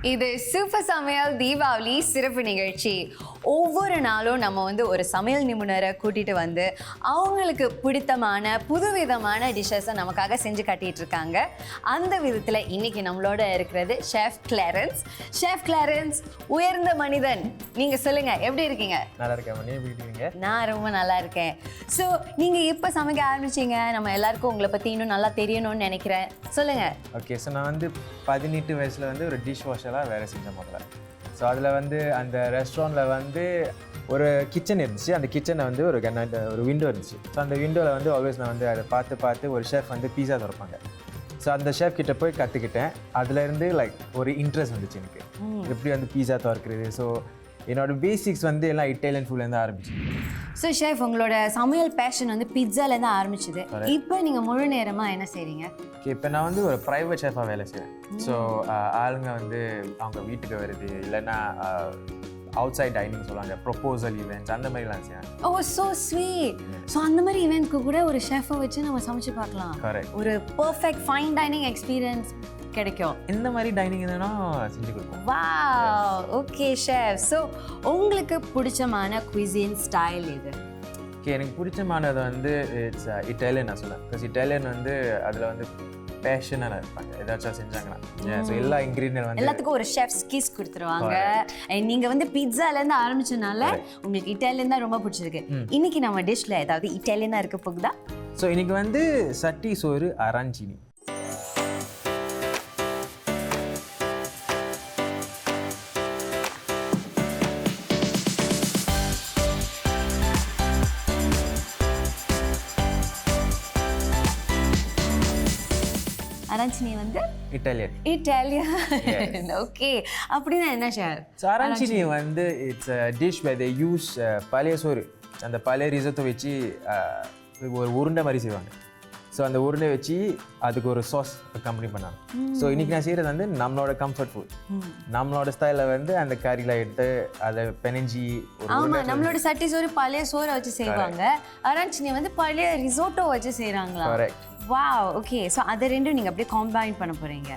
இது சூப்பர் சமையல் தீபாவளி சிறப்பு நிகழ்ச்சி. ஒவ்வொரு நாளும் நம்ம ஒரு சமையல் நிபுணரை கூட்டிகிட்டு வந்து அவங்களுக்கு பிடித்தமான புதுவிதமான டிஷ்ஷஸை நமக்காக செஞ்சு காட்டிகிட்டு இருக்காங்க. அந்த விதத்தில் இன்றைக்கி நம்மளோட இருக்கிறது ஷெஃப் கிளாரன்ஸ். ஷெஃப் கிளாரன்ஸ், உயர்ந்த மனிதன், நீங்கள் சொல்லுங்கள், எப்படி இருக்கீங்க? நல்லா இருக்கேன். நீ எப்படி இருக்கீங்க? நான் ரொம்ப நல்லா இருக்கேன். ஸோ நீங்கள் இப்போ சமைக்க ஆரம்பிச்சிங்க, நம்ம எல்லாருக்கும் உங்களை பற்றி இன்னும் நல்லா தெரியணும்னு நினைக்கிறேன். சொல்லுங்கள். ஓகே, ஸோ நான் 18 வயசில் ஒரு டிஷ் வாஷராக வேலை செஞ்சேன் முதல்ல. ஸோ அதில் அந்த ரெஸ்டாரண்ட்டில் ஒரு கிச்சன் இருந்துச்சு. அந்த கிச்சனில் ஒரு விண்டோ இருந்துச்சு. ஸோ அந்த விண்டோவில் ஆல்வேஸ் நான் அதை பார்த்து ஒரு ஷெஃப் பீஸா திறப்பாங்க. ஸோ அந்த ஷெஃப் கிட்ட போய் கற்றுக்கிட்டேன். அதுலேருந்து ஒரு இன்ட்ரெஸ்ட் வந்துச்சு எனக்கு, எப்படி பீஸா திறக்கிறது. ஸோ என்னோட பேசிக்ஸ் எல்லாம் இட்டாலியன் ஃபுட்லேருந்து ஆரம்பிச்சு. ஸோ ஷெஃப், உங்களோட சமையல் பேஷன் பிட்ஸாலேருந்து ஆரம்பிச்சுது. இப்போ நீங்கள் முழு நேரமாக என்ன செய்கிறீங்க? ஓகே, இப்போ நான் ஒரு ப்ரைவேட் ஷெஃபாக வேலை செய்கிறேன். ஸோ ஆளுங்க அவங்க வீட்டுக்கு வருது, இல்லைன்னா அவுட் சைட் டைனிங் சொல்லுவாங்க, ப்ரொப்போசல் ஈவெண்ட்ஸ், அந்த மாதிரிலாம் செய்வேன். ஓ, ஸோ ஸ்வீட். ஸோ அந்த மாதிரி ஈவெண்ட்க்கு கூட ஒரு ஷெஃபை வச்சு நம்ம சமைச்சு பார்க்கலாம். கரெக்ட். ஒரு பர்ஃபெக்ட் ஃபைன் டைனிங் எக்ஸ்பீரியன்ஸ் கிடைக்கும். இந்த மாதிரி டைனிங் எதுனா செஞ்சு கொடுப்போம். Wow, okay chef. ஸோ உங்களுக்கு பிடிச்சமான குவிசின் ஸ்டைல் எது? ஓகே, எனக்கு பிடிச்சமானது இட்ஸ் இட்டாலியன். நான் சொல்லுவேன், பிகாஸ் இட்டாலியன் அதில் பேஷனாக இருப்பாங்க. ஏதாச்சும் செஞ்சாங்கன்னா ஸோ எல்லா இன்க்ரீடியன்ட் எல்லாத்துக்கும் ஒரு ஷெஃப்ஸ் கிஸ் கொடுத்துருவாங்க. நீங்கள் பீட்சாலேருந்து ஆரம்பிச்சனால உங்களுக்கு இட்டாலியன் தான் ரொம்ப பிடிச்சிருக்கு. இன்னைக்கு நம்ம டிஷ்ல ஏதாவது இட்டாலியனாக இருக்க போகுதா? ஸோ இன்னைக்கு சட்டி சோறு அரஞ்சினி. அரஞ்சினி இட்டாலியன். ஓகே, அப்படின்னா என்ன ஷேர்? Arancini it's dish where they use பழைய சோறு, அந்த பழைய ரிசோட்டோ வச்சு ஒரு உருண்டை மாதிரி செய்வாங்க. ஸோ அந்த உருண்டை வச்சு அதுக்கு ஒரு சாஸ் கம்பெனி பண்ணாங்க. ஸோ இன்றைக்கி நான் செய்கிறது நம்மளோட கம்ஃபர்ட் ஃபுட், நம்மளோட ஸ்டைலில் அந்த கறியில் எடுத்து அதை பெனஞ்சி. ஆமாம், நம்மளோட சட்டி சோறு பழைய சோறை வச்சு செய்வாங்க. அரஞ்சினி பழைய ரிசோட்டோ வச்சு செய்கிறாங்களா? கரெக்ட். Wow, okay. ஸோ அதை ரெண்டும் நீங்கள் அப்படியே காம்பைன் பண்ண போகிறீங்க.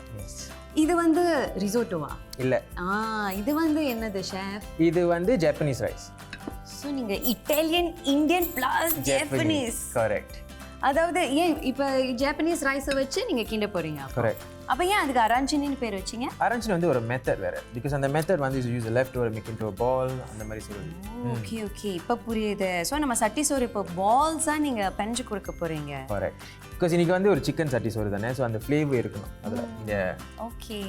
இது ரிசோட்டோவா? இல்லை, இது என்னது ஷெஃப்? இது ஜப்பனீஸ் ரைஸ். ஸோ நீங்கள் Italian, Indian plus Japanese. Correct. அதாவது ஏன் இப்போ ஜப்பனீஸ் ரைஸை வச்சு நீங்கள் கிண்ட போகிறீங்க? கரெக்ட். அப்போ ஏன் அதுக்கு அரஞ்சினின்னு பேர் வச்சிங்க? அரஞ்சினி ஒரு மெத்தட் வேறு, பிகாஸ் அந்த method use left over make into a ball, அந்த மாதிரி சொல்லுது. ஓகே ஓகே, இப்போ புரியுது. ஸோ நம்ம சட்டி சோறு இப்போ பால்ஸாக நீங்கள் பெஞ்சு கொடுக்க போகிறீங்க. கரெக்ட். பிகாஸ் இன்னைக்கு ஒரு சிக்கன் சட்டி சோறு தானே, ஸோ அந்த ஃப்ளேவர் இருக்கணும் அதில். இந்த ஓகே,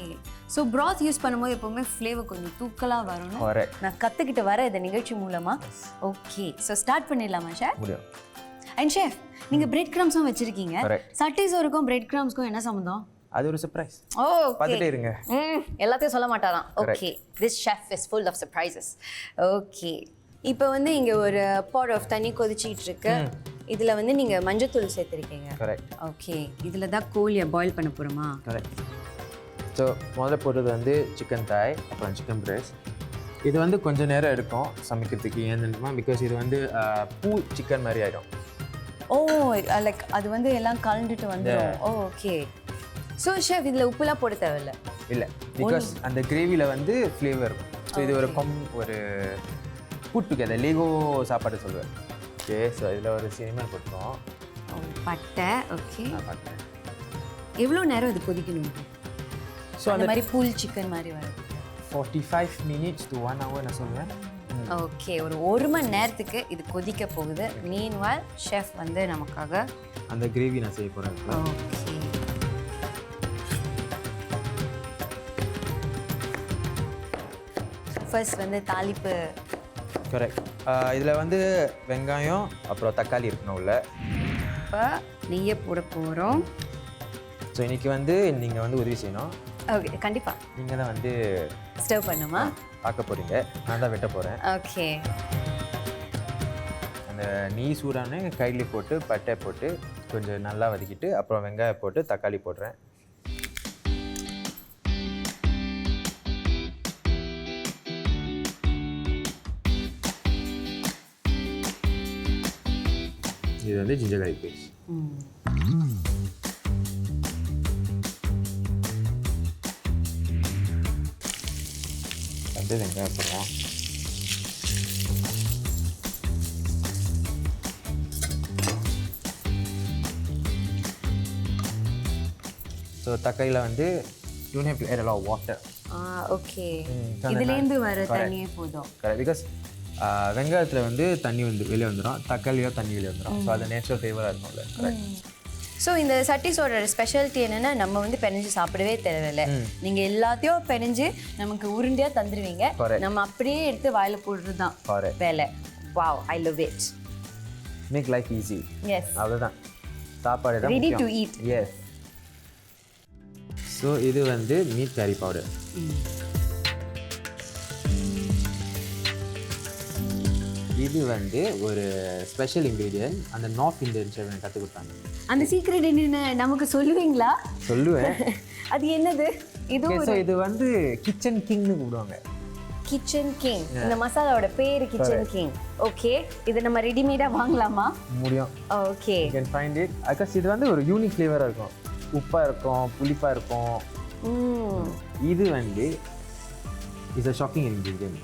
ஸோ ப்ராத் யூஸ் பண்ணும்போது எப்போவுமே ஃப்ளேவர் கொஞ்சம் தூக்கலாக வரணும். கரெக்ட். நான் கற்றுக்கிட்டு வர இந்த நிகழ்ச்சி மூலமாக. ஓகே, ஸோ ஸ்டார்ட் பண்ணிடலாமா ஷெஃப்? முடியும். அண்ட் ஷெஃப், நீங்கள் பிரெட் கிரம்ஸும் வச்சுருக்கீங்க. சட்டி சோறுக்கும் பிரெட் கிரம்ஸ்க்கும் என்ன சம்மந்தம்? அது ஒரு சர்ப்ரைஸ். ஓ, பார்த்துட்டே இருங்க. எல்லாத்தையும் சொல்ல மாட்டாராம். Okay, this chef is full of surprises. Okay, இப்போ இங்கே ஒரு பாட் ஆஃப் தண்ணி கொதிச்சிட்டு இருக்கு. இதில் நீங்கள் மஞ்சத்தூள் சேர்த்துருக்கீங்க. கரெக்ட். ஓகே, இதில் தான் கோழியை பாயில் பண்ண போகிறோமா? கரெக்ட். ஸோ முதல்ல போட்டது சிக்கன் தாய், அப்புறம் சிக்கன் பிரெஸ்ட். இது கொஞ்சம் நேரம் எடுக்கும் சமைக்கிறதுக்கு. ஏன் தெரியுமா? பிகாஸ் இது பூ சிக்கன் மாதிரி ஆகிடும். ஓ, லைக் அது எல்லாம் கலந்துட்டு வந்துடும். ஓகே. ஸோ ஷெஃப், இதில் உப்புலாம் போட தேவையில்லை? இல்லை, பிகாஸ் அந்த கிரேவியில் ஃப்ளேவர் இருக்கும். ஸோ இது ஒரு புட் டுகெதர் லீகோ சாப்பாடு சொல்லுவேன். ஓகே, ஸோ இதில் ஒரு சினிமா போட்டுருவோம். பட்டை. ஓகே, பட்டை. எவ்வளோ நேரம் இது கொதிக்கணும்? ஸோ அந்த மாதிரி பூல் சிக்கன் மாதிரி வரும். 45 minutes to 1 hour நான் சொல்லுவேன். ஓகே, ஒரு மணி நேரத்துக்கு இது கொதிக்க போகுது. மீன்வால் ஷெஃப் நமக்காக அந்த கிரேவி நான் செய்ய போகிறேன். ஓகே, ஃபர்ஸ்ட் தாளிப்பு. கரெக்ட். இதில் வெங்காயம் அப்புறம் தக்காளி இருக்கணும் உள்ள. இப்போ நெய்யை போட போகிறோம். ஸோ இன்றைக்கி நீங்கள் உதவி செய்யணும். ஓகே, கண்டிப்பாக. நீங்கள் தான் ஸ்டவ் பண்ணுமா? பார்க்க போகிறீங்க, நான் தான் வெட்ட போகிறேன். ஓகே. அந்த நெய் சூடான கையிலே போட்டு பட்டை போட்டு கொஞ்சம் நல்லா வதக்கிட்டு அப்புறம் வெங்காயம் போட்டு தக்காளி போடுறேன். இது ஜிஞ்சர் கார்லிக் பேஸ்ட். வந்து வெங்காயம் போடுவோம். ஸோ தக்காளியில் வந்து you don't have to add a lot of water. Okay. இதுலேருந்து வர தண்ணியே போதும். கரெக்ட். பிகாஸ் வெங்காயத்தில் வந்து தண்ணி வந்து வெளியே வந்துடும், தக்காளியில் தண்ணி வெளியே வந்துடும். ஸோ அது நேச்சுரல் ஃப்ளேவராக இருக்கும்ல. கரெக்ட். ஸோ இந்த சட்டிஸோட ஸ்பெஷாலிட்டி என்னென்னா நம்ம வந்து பெனஞ்சு சாப்பிடவே தேவையில்லை. நீங்கள் எல்லாத்தையும் பெனஞ்சு நமக்கு உருண்டையாக தந்துடுவீங்க, நம்ம அப்படியே எடுத்து வாயில் போடுறது தான் வேலை. Wow, I love it. Make life easy. Yes, அவ்வளோதான். சாப்பாடு தான் ready to eat. Yes. So இது வந்து மீட் கறி பவுடர். இது வந்து ஒரு ஸ்பெஷல் இன்க்ரீடியன்ட், அந்த நார்த் இந்தியன் செஃப் எனக்கு கற்றுக் கொடுத்தாங்க. அந்த சீக்ரெட் என்னன்னு நமக்கு சொல்லுவீங்களா? சொல்லுவேன். அது என்னது? இது வந்து கிச்சன் கிங்னு கூப்பிடுவாங்க. Kitchen king. இந்த மசாலாவோட பேர் கிச்சன் கிங். ஓகே, இது நம்ம ரெடிமேடாக வாங்கலாமா? முடியும். Okay, you can find it. Occurs இது வந்து ஒரு யூனிக் ஃப்ளேவராக இருக்கும். உப்பாக இருக்கும், புளிப்பாக இருக்கும். இது வந்து இஸ் அ ஷாக்கிங் இன்க்ரீடியன்ட்.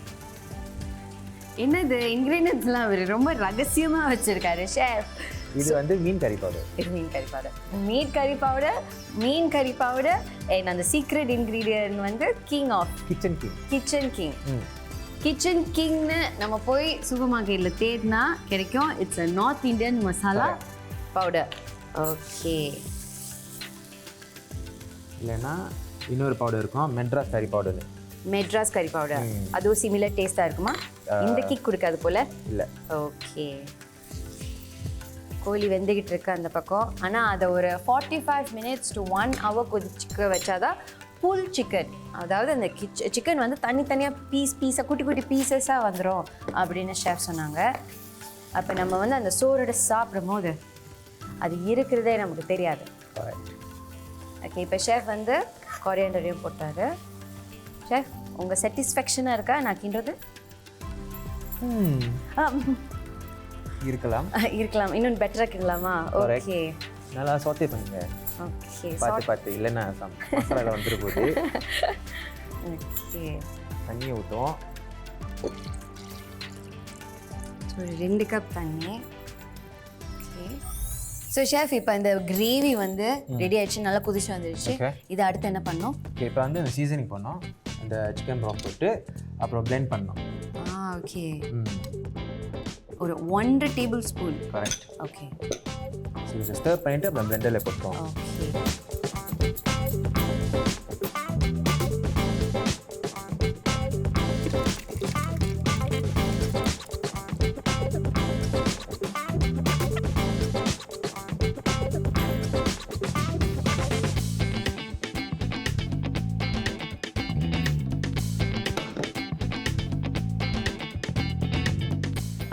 என்னது இன்க்ரீடியன்ட்ஸ்லாம் அவர் ரொம்ப ரகசியமாக வச்சுருக்காரு ஷெஃப். இது வந்து மீன் கறி பவுடர். இது மீன் கறி பவுடர். மீன் கறி பவுடர் அண்ட் அந்த சீக்ரெட் இன்க்ரீடியன்ட் வந்து கிங் ஆஃப் கிச்சன் கிங்னு நம்ம போய் சூப்பர் மார்க்கெட்டில் தேடினா கிடைக்கும். It's a north Indian masala powder. Okay. இல்லைன்னா இன்னொரு பவுடர் இருக்கும், மெட்ராஸ் கறி பவுடர். அதுவும் சிமிலர் டேஸ்ட்டாக இருக்குமா? இந்த கிக் கொடுக்காது போல இல்லை. ஓகே. கோழி வெந்துக்கிட்டு இருக்கு அந்த பக்கம். ஆனால் அதை ஒரு 45 minutes to 1 hour கொதிச்சுக்க வச்சாதான் புல் சிக்கன், அதாவது அந்த சிக்கன் வந்து தனித்தனியாக பீஸாக குட்டி பீசஸாக வந்துடும் அப்படின்னு ஷெஃப் சொன்னாங்க. அப்போ நம்ம வந்து அந்த சோறோட சாப்பிடும் போது அது இருக்கிறதே நமக்கு தெரியாது. ஓகே, இப்போ ஷெஃப் வந்து கொரியாண்டரையும் போட்டார். ஷெஃப், உங்கள் சாட்டிஸ்ஃபேக்ஷனாக இருக்கா நான் கிண்டுறது? இருக்கலாம். இன்னும் பெட்டராக கிண்டலாமா? ஓகே, நல்லா சோத்தே பண்ணுங்க. ஓகே, பார்த்து இல்லைன்னா மசாலா வந்துட்டு போகுது. ஓகே, தண்ணி ஊற்றுவோம். ஒரு 2 கப் தண்ணி. ஓகே. ஸோ ஷெஃப், இப்போ இந்த கிரேவி வந்து ரெடி ஆயிடுச்சு, நல்லா குதிச்சு வந்துடுச்சு. இது அடுத்து என்ன பண்ணோம்? ஓகே, இப்போ வந்து இந்த சீசனிங் பண்ணோம். அந்த சிக்கன் ப்ராக் போட்டு அப்புறம் பிளெண்ட் பண்ணோம். ஓகே. ஒரு 1.5 tablespoon. கரெக்ட். ஓகே. ஸோ இதை ஸ்டர் பண்ணிவிட்டு அப்புறம் பிளெண்டரில் போட்டுருவோம். ஓகே.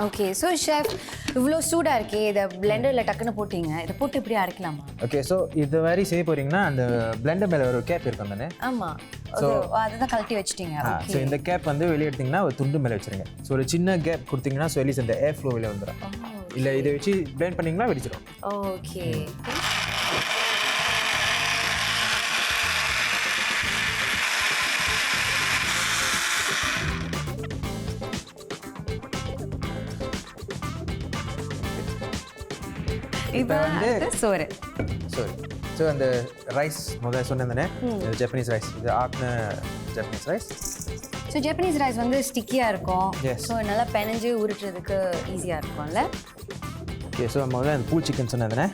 ஓகே. ஸோ ஷெஃப், இவ்வளோ சூடாக இருக்கே, இதை பிளெண்டரில் டக்குன்னு போட்டிங்க, இதை போட்டு இப்படி அரைக்கலாமா? ஓகே. ஸோ இது மாதிரி செய்ய போகிறீங்கன்னா அந்த பிளெண்டர் மேலே ஒரு கேப் இருக்கும் தானே? ஆமாம். ஸோ அதுதான் கழட்டி வச்சுட்டீங்க. ஸோ இந்த கேப் வந்து வெளியே எடுத்திங்கன்னா ஒரு துண்டு மேலே வச்சுருங்க. ஸோ ஒரு சின்ன கேப் கொடுத்தீங்கன்னா ஸோ எலிஸ் அந்த ஏர் ஃப்ளோ வெளியே வந்துடும். இல்லை இதை வச்சு பிளெண்ட் பண்ணிங்கன்னா வெடிச்சிடும். ஓகே. இப்போ வந்து சோறு. ஸோ அந்த ரைஸ் முதல்ல சொன்னேன் தானே, ஜப்பனீஸ் ரைஸ். இது ஆக்ன Japanese rice. So Japanese rice வந்து ஸ்டிக்கியாக இருக்கும். ஸோ நல்லா பெனஞ்சு உருட்டுறதுக்கு ஈஸியாக இருக்கும்ல. ஓகே. ஸோ நம்ம வந்து அந்த பூல் சிக்கன் சொன்னேன் தானே,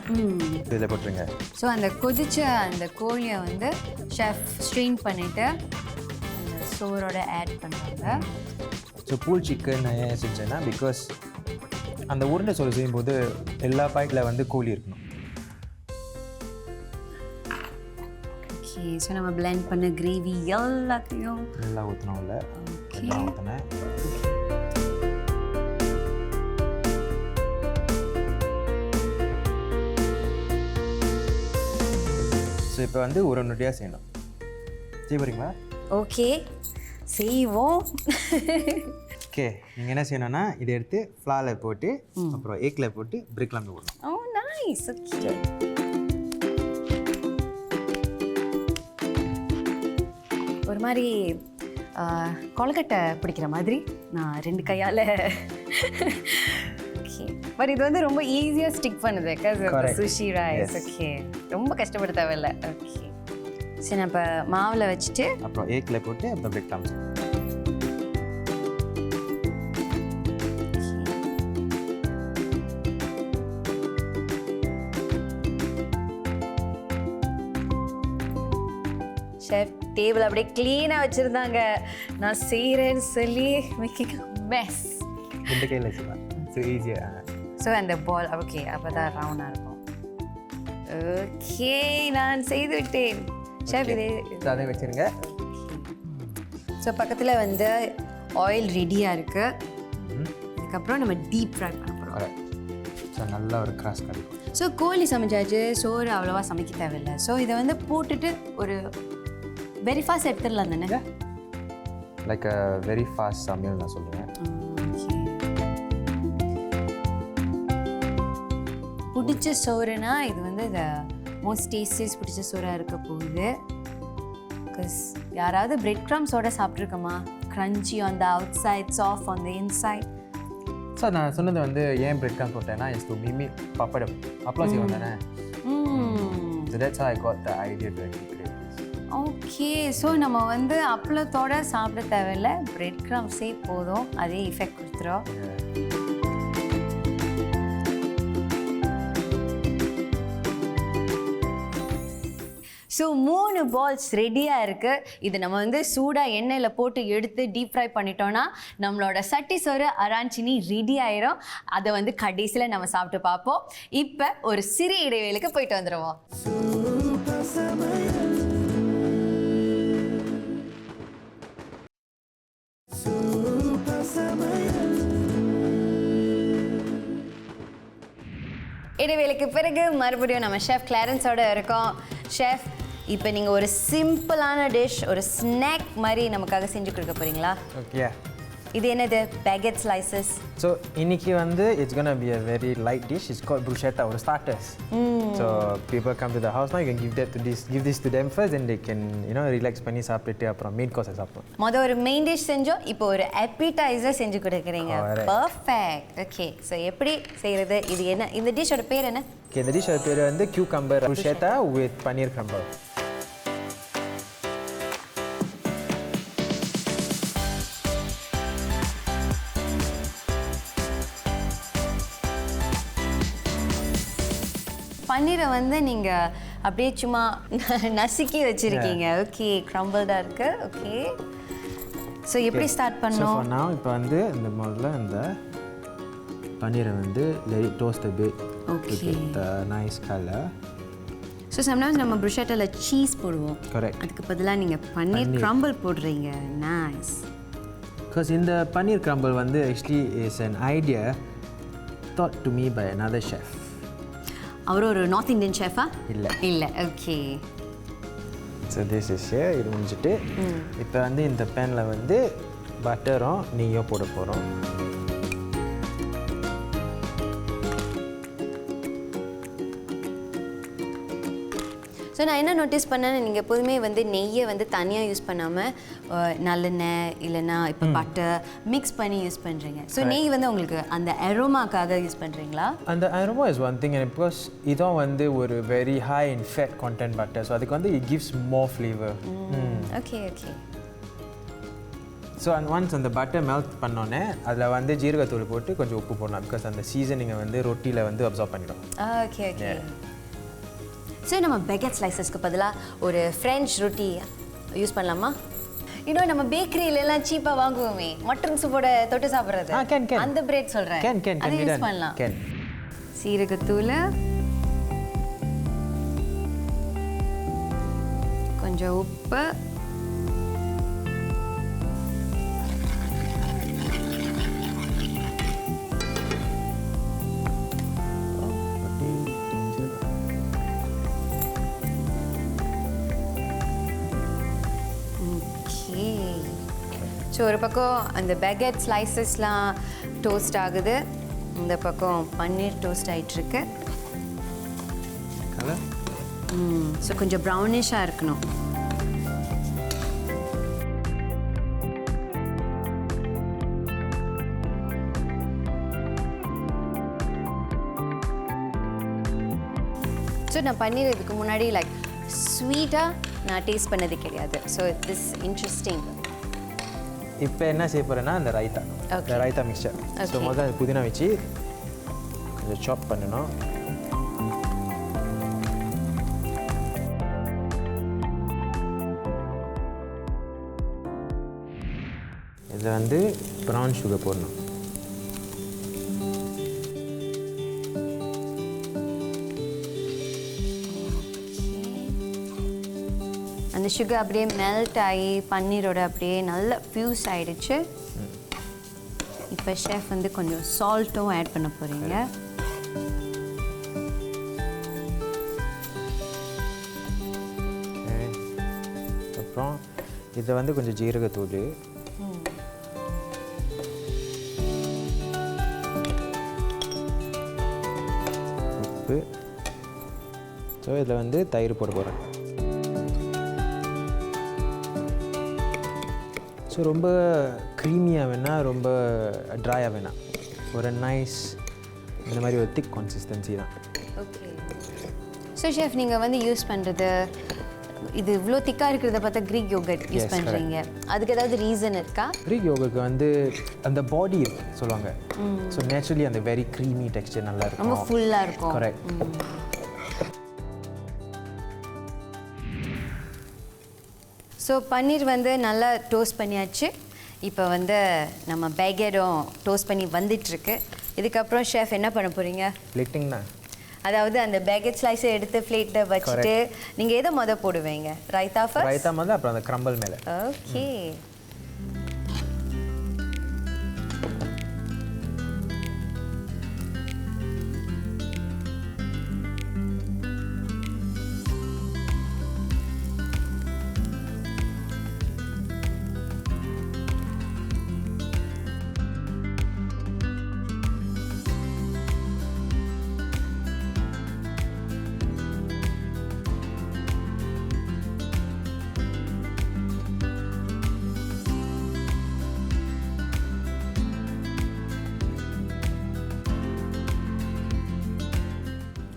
இதில் போட்டுருங்க. ஸோ அந்த கொதிச்ச அந்த கோழியை வந்து ஷெஃப் ஸ்ட்ரெயின் பண்ணிவிட்டு அந்த சோறோட ஆட் பண்ணுறாங்க. ஸோ பூல் சிக்கன் ஏன் செஞ்சேன்னா, பிகாஸ் அந்த உருண்டை சோறு செய்யும்போது எல்லா பாக்கெட்டில் வந்து கோழி இருக்கணும். ஓகே. ஸோ நம்ம பிளெண்ட் பண்ண கிரேவி எல்லாத்தையும் நல்லா ஊற்றணும்ல. எல்லாம் ஊற்றினேன். ஸோ இப்போ வந்து ஒரு நொடியாக செய்யணும். செய்ய போகிறீங்களா? ஓகே, செய்வோம். ஓகே. நீங்கள் என்ன செய்யணும்னா இதை எடுத்து ஃப்ளாரில் போட்டு அப்புறம் ஏக்கில் போட்டு பிரிக்லாம் போடணும். ஓ நைஸ். ஓகே. ஒரு மாதிரி கொழுக்கட்டை பிடிக்கிற மாதிரி நான் 2 கையால் ஓகே. பட் இது வந்து ரொம்ப ஈஸியாக ஸ்டிக் பண்ணுது சுஷி ரைஸ். ஓகே, ரொம்ப கஷ்டப்பட தேவையில்ல. ஓகே, சரி நான் இப்போ மாவில் வச்சுட்டு அப்புறம் ஏக்கில் போட்டு அப்புறம் பிரெட் கிரம்ஸ். ஷெஃப் டேபிள் அப்படியே க்ளீனாக வச்சுருந்தாங்க. நான் செய்கிறேன்னு சொல்லி மேக்கிங் மெஸ். 2 கையில் வச்சுக்கலாம். ஸோ ஈஸியாக. ஸோ அந்த பால் ஓகே அப்போ தான் ரவுண்டாக இருக்கும். ஓகே, நான் செய்து விட்டேன் ஷெஃப். இது அதை வச்சுருங்க. ஸோ பக்கத்தில் வந்து ஆயில் ரெடியாக இருக்குது. அதுக்கப்புறம் நம்ம டீப் ஃப்ரை பண்ண போகிறோம். ஸோ நல்லா ஒரு கிராஸ் கிடைக்கும். ஸோ கோழி சமைச்சாச்சு, சோறு அவ்வளோவா சமைக்க தேவையில்லை. ஸோ இதை வந்து போட்டுட்டு ஒரு வெரி ஃபாஸ்ட் எடுத்துடலாம் தானே? லைக் வெரி ஃபாஸ்ட் சமையல் நான் சொல்லுவேன். பிடிச்ச சோறுனா இது வந்து இந்த மோஸ்ட் டேஸ்டியஸ் பிடிச்ச சோறாக இருக்க போகுது. பிகாஸ் யாராவது பிரெட் க்ரம்ஸோட சாப்பிட்ருக்கோமா? Crunchy on the outside, soft on the inside. So நான் சொன்னது வந்து ஏன் பிரெட் கிரம்ஸ் போட்டேன்னா இஸ் டு மிமிக் பப்படம் அப்பளம் செய்வோம் தானே. So that's how I got the idea to actually create this. Okay, so நம்ம வந்து அப்பளத்தோட சாப்பிட தேவையில்லை, பிரெட் க்ரம்ஸே போதும், அதே எஃபெக்ட் கொடுத்துரும். ஸோ 3 பால்ஸ் ரெடியாக இருக்குது. இது நம்ம வந்து சூடாக எண்ணெயில் போட்டு எடுத்து டீப் ஃப்ரை பண்ணிட்டோன்னா நம்மளோட சட்டி சோறு அராஞ்சினி ரெடி ஆயிரும். அதை வந்து கடைசியில் நம்ம சாப்பிட்டு பார்ப்போம். இப்போ ஒரு சிறிய இடைவேளைக்கு போயிட்டு வந்துடுவோம். இடைவேளைக்கு பிறகு மறுபடியும் நம்ம ஷெஃப் கிளாரன்ஸோட இருக்கோம். ஷெஃப், இப்போ நீங்கள் ஒரு சிம்பிளான டிஷ், ஒரு ஸ்நாக் மாதிரி நமக்காக செஞ்சு கொடுக்க போகிறீங்களா? ஓகே. இது என்னது? Packet slices. ஸோ இன்னைக்கு வந்து it's gonna be a very light dish. It's called bruschetta or starters. So people come to the house now, you can give this to them first, and they can relax பண்ணி சாப்பிட்டு அப்புறம் main course சாப்பிடுவோம். ஒரு main dish செஞ்சோம், இப்போ ஒரு appetizer செஞ்சு கொடுக்குறீங்க. பர்ஃபெக்ட். ஓகே, ஸோ எப்படி செய்கிறது? இது என்ன? இந்த டிஷ்ஷோட பேர் என்ன? இந்த டிஷ்ஷோட பேர் வந்து cucumber bruschetta with paneer crumble. பன்னீரை வந்து நீங்கள் அப்படியே சும்மா நசுக்கி வச்சுருக்கீங்க. ஓகே, க்ரம்பிள்டாக இருக்குது. ஓகே, ஸோ எப்படி ஸ்டார்ட் பண்ணோம்? ஸோ நான் இப்போ வந்து இந்த முதல்ல இந்த பன்னீரை வந்து toast a bit to get the nice color. So sometimes நம்ம bruschettaல சீஸ் போடுவோம். கரெக்ட். அதுக்கு பதிலாக நீங்கள் பன்னீர் க்ரம்பிள் போடுறீங்க. நைஸ். பிகாஸ் இந்த பன்னீர் க்ரம்பிள் வந்து actually is an idea thought to me by another chef. அவர் ஒரு நார்த் இந்தியன் ஷெஃபா? இல்லை. Okay. So this is here. இது முடிஞ்சிட்டு இப்போ வந்து இந்த பேனில் வந்து பட்டரும் நெய்யும் போட போகிறோம். ஸோ நான் என்ன நோட்டீஸ் பண்ணேன்னு, நீங்கள் எப்போதுமே வந்து நெய்யை வந்து தனியாக யூஸ் பண்ணாமல் நல்லெண்ணெய் இல்லைன்னா இப்போ பட்டர் மிக்ஸ் பண்ணி யூஸ் பண்ணுறீங்க. ஸோ நெய் வந்து உங்களுக்கு அந்த அரோமாக்காக யூஸ் பண்ணுறீங்களா? அந்த aroma is one thing, and because இதுவும் வந்து ஒரு very high in fat content butter, so அதுக்கு வந்து it gives more flavour. Okay okay. So once அந்த பட்டர் மெல்ட் பண்ணோன்னே அதில் வந்து ஜீரகத்தூள் போட்டு கொஞ்சம் உப்பு போடலாம். பிகாஸ் அந்த சீசனிங்கை வந்து ரொட்டியில் வந்து அப்சர்வ் பண்ணிடும். Okay okay. ஸோ நம்ம பேகெட் ஸ்லைசஸ்க்கு பதிலாக ஒரு ஃப்ரெஞ்ச் ரொட்டி யூஸ் பண்ணலாமா? இன்னும் நம்ம பேக்கரியிலலாம் சீப்பாக வாங்குவோமே, மட்டன் சூப்போட தொட்டு சாப்பிட்றது, அந்த பிரெட் சொல்கிறேன், அதை யூஸ் பண்ணலாம். சீரகத்தூள், கொஞ்சம் உப்பு, ஸோ ஒரு பக்கம் அந்த பேகெட் ஸ்லைசஸ்லாம் டோஸ்ட் ஆகுது, இந்த பக்கம் பன்னீர் டோஸ்ட் ஆகிட்டுருக்கு. ஸோ கொஞ்சம் ப்ரௌனிஷாக இருக்கணும். நான் பண்ணிடுறதுக்கு முன்னாடி லைக் ஸ்வீட்டாக நான் டேஸ்ட் பண்ணது கிடையாது. So this interesting. இப்போ என்ன செய்ய போகிறேன்னா இந்த ரைத்தா, இந்த ரைத்தா மிக்சர். ஸோ முதல்ல புதினா வச்சு கொஞ்சம் சாப் பண்ணணும். இதில் வந்து ப்ரௌன் சுகர் போடணும். அந்த சுகர் அப்படியே மெல்ட் ஆகி பன்னீரோட அப்படியே நல்ல ஃபியூஸ் ஆகிடுச்சு. இப்போ ஷெஃப் வந்து கொஞ்சம் சால்ட்டும் ஆட் பண்ண போகிறீங்க. அப்புறம் இதை வந்து கொஞ்சம் ஜீரகத்தூள், உப்பு. ஸோ இதில் வந்து தயிர் போட போகிறேன். ஸோ ரொம்ப க்ரீமியாக வேணாம், ரொம்ப ட்ரையாக வேணாம், ஒரு நைஸ் இந்த மாதிரி ஒரு திக் கன்சிஸ்டன்சி தான். ஓகே. ஸோ ஷெஃப் நீங்கள் வந்து யூஸ் பண்ணுறது இது இவ்வளோ திக்காக இருக்கிறத பார்த்தா க்ரீக் யோகர்ட் யூஸ் பண்ணுறீங்க. அதுக்கு ஏதாவது ரீசன் இருக்கா? க்ரீக் யோகர்ட்க்கு வந்து அந்த பாடி சொல்லுவாங்க. ஸோ நேச்சுரலி அந்த வெரி க்ரீமி டெக்ஸ்சர் நல்லா இருக்கும், ரொம்ப ஃபுல்லாக இருக்கும். கரெக்ட். ஸோ பன்னீர் வந்து நல்லா டோஸ்ட் பண்ணியாச்சு. இப்போ வந்து நம்ம பேகெடும் டோஸ்ட் பண்ணி வந்துட்டுருக்கு. இதுக்கப்புறம் ஷெஃப் என்ன பண்ண போகிறீங்க? பிளேட்டிங் தான். அதாவது அந்த பேகெட் ஸ்லைஸை எடுத்து பிளேட்டில் வச்சுட்டு நீங்கள் எதை மொதல் போடுவீங்க? ரைத்தா ஃபர்ஸ்ட்? ரைத்தா மொதல், அப்புறம் அந்த கிரம்பிள் மேலே. ஓகே.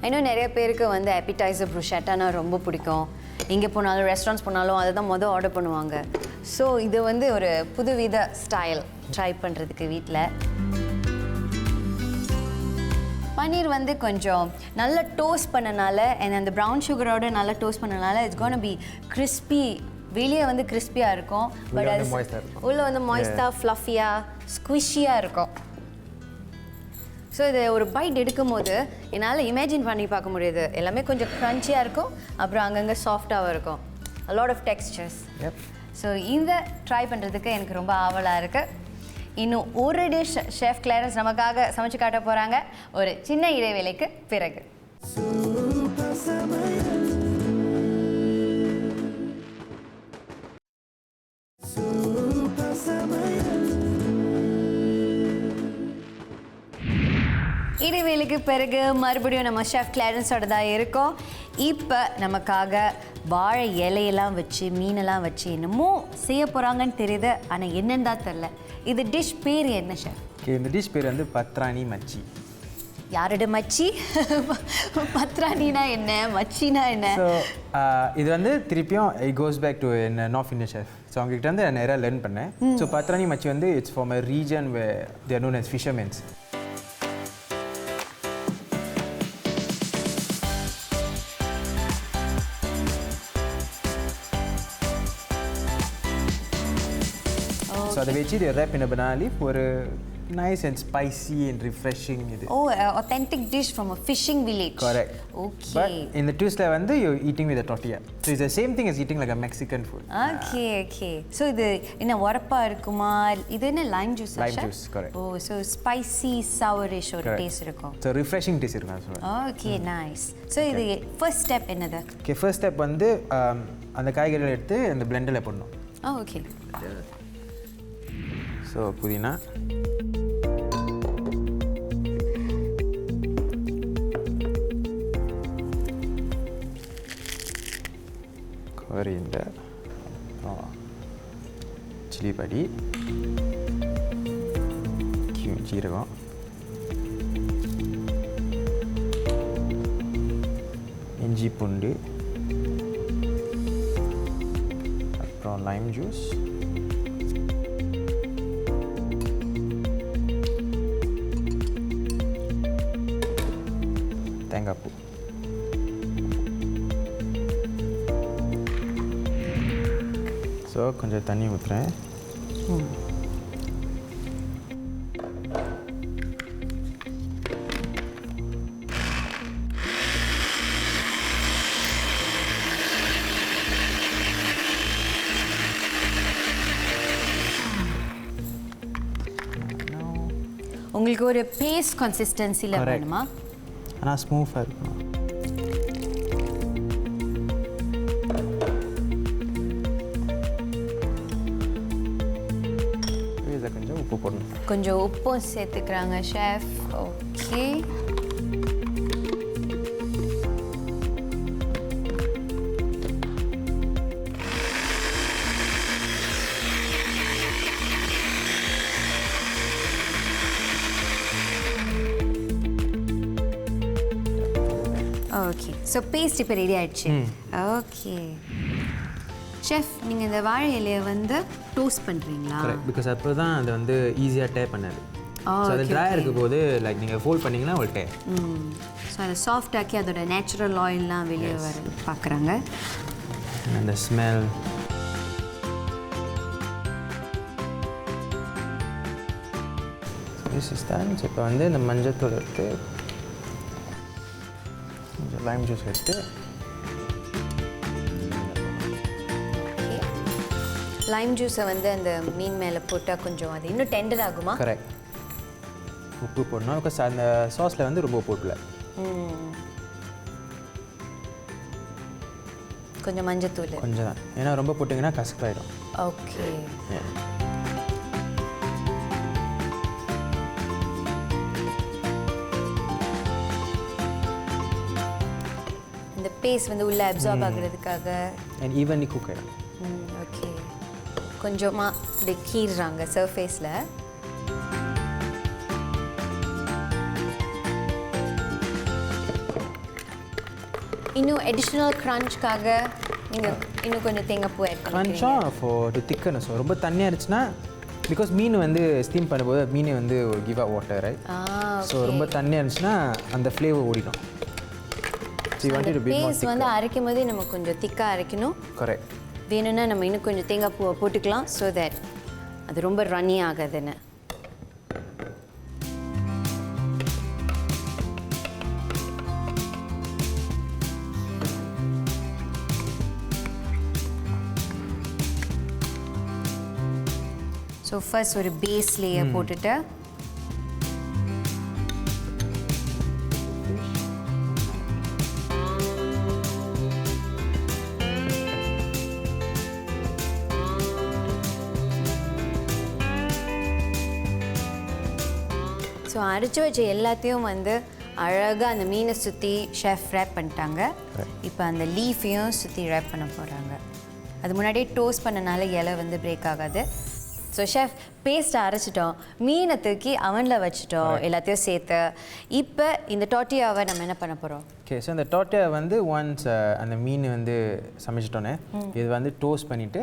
இன்னும் நிறைய பேருக்கு வந்து appetizer bruschetta ரொம்ப பிடிக்கும். எங்கே போனாலும் ரெஸ்டாரண்ட்ஸ் போனாலும் அதை தான் மொதல் ஆர்டர் பண்ணுவாங்க. ஸோ இது வந்து ஒரு புதுவித ஸ்டைல் ட்ரை பண்ணுறதுக்கு வீட்டில். பன்னீர் வந்து கொஞ்சம் நல்லா டோஸ்ட் பண்ணனால அந்த ப்ரௌன் சுகரோட நல்லா டோஸ்ட் பண்ணனால இட்ஸ் கோனா பி கிறிஸ்பி. வெளியே வந்து கிறிஸ்பியாக இருக்கும், பட் அது உள்ளே வந்து மாய்ஸ்டாக ஃப்ளஃபியாக ஸ்குவிஷியாக இருக்கும். ஸோ இதை ஒரு பைட் எடுக்கும் போது என்னால் இமேஜின் பண்ணி பார்க்க முடியுது. எல்லாமே கொஞ்சம் க்ரன்ச்சியாக இருக்கும், அப்புறம் அங்கங்கே சாஃப்டாகவும் இருக்கும். a lot of textures. So இந்த ட்ரை பண்ணுறதுக்கு எனக்கு ரொம்ப ஆவலாக இருக்குது. இன்னும் ஒரு டிஷ் ஷெஃப் கிளாரன்ஸ் நமக்காக சமைச்சு காட்ட போகிறாங்க ஒரு சின்ன இடைவேளைக்கு பிறகு. இடைவேளைக்கு பிறகு மறுபடியும் நம்ம ஷெஃப் கிளாரன்ஸோட தான் இருக்கோம். இப்போ நமக்காக வாழை இலையெல்லாம் வச்சு மீனெல்லாம் வச்சு என்னமோ செய்ய போகிறாங்கன்னு தெரியுது, ஆனால் என்னன்னு தான் தெரில. இது டிஷ் பேர் என்ன ஷெஃப்? இந்த டிஷ் பேர் வந்து பத்ராணி மச்சி. யாரோட மச்சி? பத்ராணினா என்ன, மச்சினா என்ன? ஸோ இது வந்து திருப்பியும் இட் கோஸ் பேக் டு என் நார்த் இந்தியன் ஷெஃப். ஸோ அவங்ககிட்ட வந்து நான் நிறையா லேர்ன் பண்ணேன். ஸோ பத்ராணி மச்சி வந்து it's from a region where they are known as fishermens. So அதை வச்சு இது ரேப் பண்ண பண்ணாலி ஒரு nice and spicy and refreshing. Oh, authentic dish from a fishing village. Correct. Okay. But in the twist வந்து you're eating with a tortilla. So it's the same thing as eating like a Mexican food. Okay, okay. So இது என்ன உரப்பா இருக்குமா? இது என்ன lime juice? Lime juice, correct. Oh, so spicy sourish ஒரு taste இருக்கும். So refreshing taste இருக்கும் சொல்றேன். Okay, nice. So இது first step என்னது? Okay, first step வந்து அந்த காய்கறிகளை எடுத்து அந்த blender-ல போடணும். Oh, okay. So புதினா, coriander, chili padi, ஜீரகம், இஞ்சி பூண்டு, அப்புறம் லைம் ஜூஸ், தேங்காய் பூ. ஸோ கொஞ்சம் தண்ணி ஊற்றுறேன். உங்களுக்கு ஒரு பேஸ்ட் கன்சிஸ்டன்சியில் வேணுமா? ஆனால் ஸ்மூத்தாக இருக்கும். இதில் கொஞ்சம் உப்பு போடணும். கொஞ்சம் உப்பும் சேர்த்துக்கிறாங்க chef. Okay. Okay, so paste இப்போ ரெடி ஆயிடுச்சு. ஓகே ஷெஃப், நீங்கள் இந்த வாழை இலையை வந்து டோஸ்ட் பண்ணுறீங்களா? கரெக்ட், பிகாஸ் அப்போ தான் அது வந்து ஈஸியாக டே பண்ணாது. ஸோ அது ட்ரை இருக்கும் போது லைக் நீங்கள் ஃபோல்ட் பண்ணிங்கன்னா ஒரு டே. ஸோ அதை சாஃப்டாக்கி அதோட நேச்சுரல் ஆயில்லாம் வெளியே வர பார்க்குறாங்க. அந்த ஸ்மெல். இப்போ வந்து இந்த மஞ்சத்தூள் எடுத்து கொஞ்சம் லைம் ஜூஸ் எடுத்து லைம் ஜூஸை வந்து அந்த மீன் மேலே போட்டால் கொஞ்சம் அது இன்னும் டெண்டர் ஆகுமா? கரெக்ட். உப்பு போடணும், பிகாஸ் அந்த சாஸில் வந்து ரொம்ப போடல. கொஞ்சம் மஞ்சத்தூள் கொஞ்சம் தான், ஏன்னா ரொம்ப போட்டிங்கன்னா கசப்பாயிடும். ஓகே. இந்த பேஸ்ட் வந்து உள்ளே அப்சார்ப் ஆகுறதுக்காக அண்ட் ஈவன்லி குக் ஆகிடும். ஓகே. கொஞ்சமாக இப்படி கீறுறாங்க சர்ஃபேஸில். இன்னும் அடிஷ்னல் க்ரன்ச்காக நீங்கள் இன்னும் கொஞ்சம் தேங்காய் பூ ஆட் பண்ணுறீங்க. க்ரன்ச்சாக ஃபார் டு திக்கனஸ். ரொம்ப தண்ணியாக இருந்துச்சுன்னா, பிகாஸ் மீன் வந்து ஸ்டீம் பண்ணும்போது மீன் வந்து ஒரு give up water, right? So ரொம்ப தண்ணியாக இருந்துச்சுன்னா அந்த ஃப்ளேவர் ஓடிடும். பேஸ்ட் வந்து அரைக்கும் போதே நம்ம கொஞ்சம் திக்காக அரைக்கணும். கரெக்ட். வேணும்னா நம்ம இன்னும் கொஞ்சம் தேங்காய் பூவை போட்டுக்கலாம், ஸோ தட் அது ரொம்ப ரன்னி ஆகாதுன்னு. ஸோ ஃபர்ஸ்ட் ஒரு பேஸ் லேயர் போட்டுட்டு ஸோ அரைச்சி வச்ச எல்லாத்தையும் வந்து அழகாக அந்த மீனை சுற்றி ஷெஃப் ரேப் பண்ணிட்டாங்க. இப்போ அந்த லீஃபையும் சுற்றி ரேப் பண்ண போகிறாங்க. அது முன்னாடியே டோஸ்ட் பண்ணனால இலை வந்து பிரேக் ஆகாது. ஸோ ஷெஃப் பேஸ்ட்டை அரைச்சிட்டோம், மீனை தூக்கி அவனில் வச்சுட்டோம் எல்லாத்தையும் சேர்த்து. இப்போ இந்த டோட்டியாவை நம்ம என்ன பண்ண போகிறோம்? ஓகே, ஸோ இந்த டோட்டியா வந்து ஒன்ஸ் அந்த மீன் வந்து சமைச்சிட்டோன்னே இது வந்து டோஸ்ட் பண்ணிவிட்டு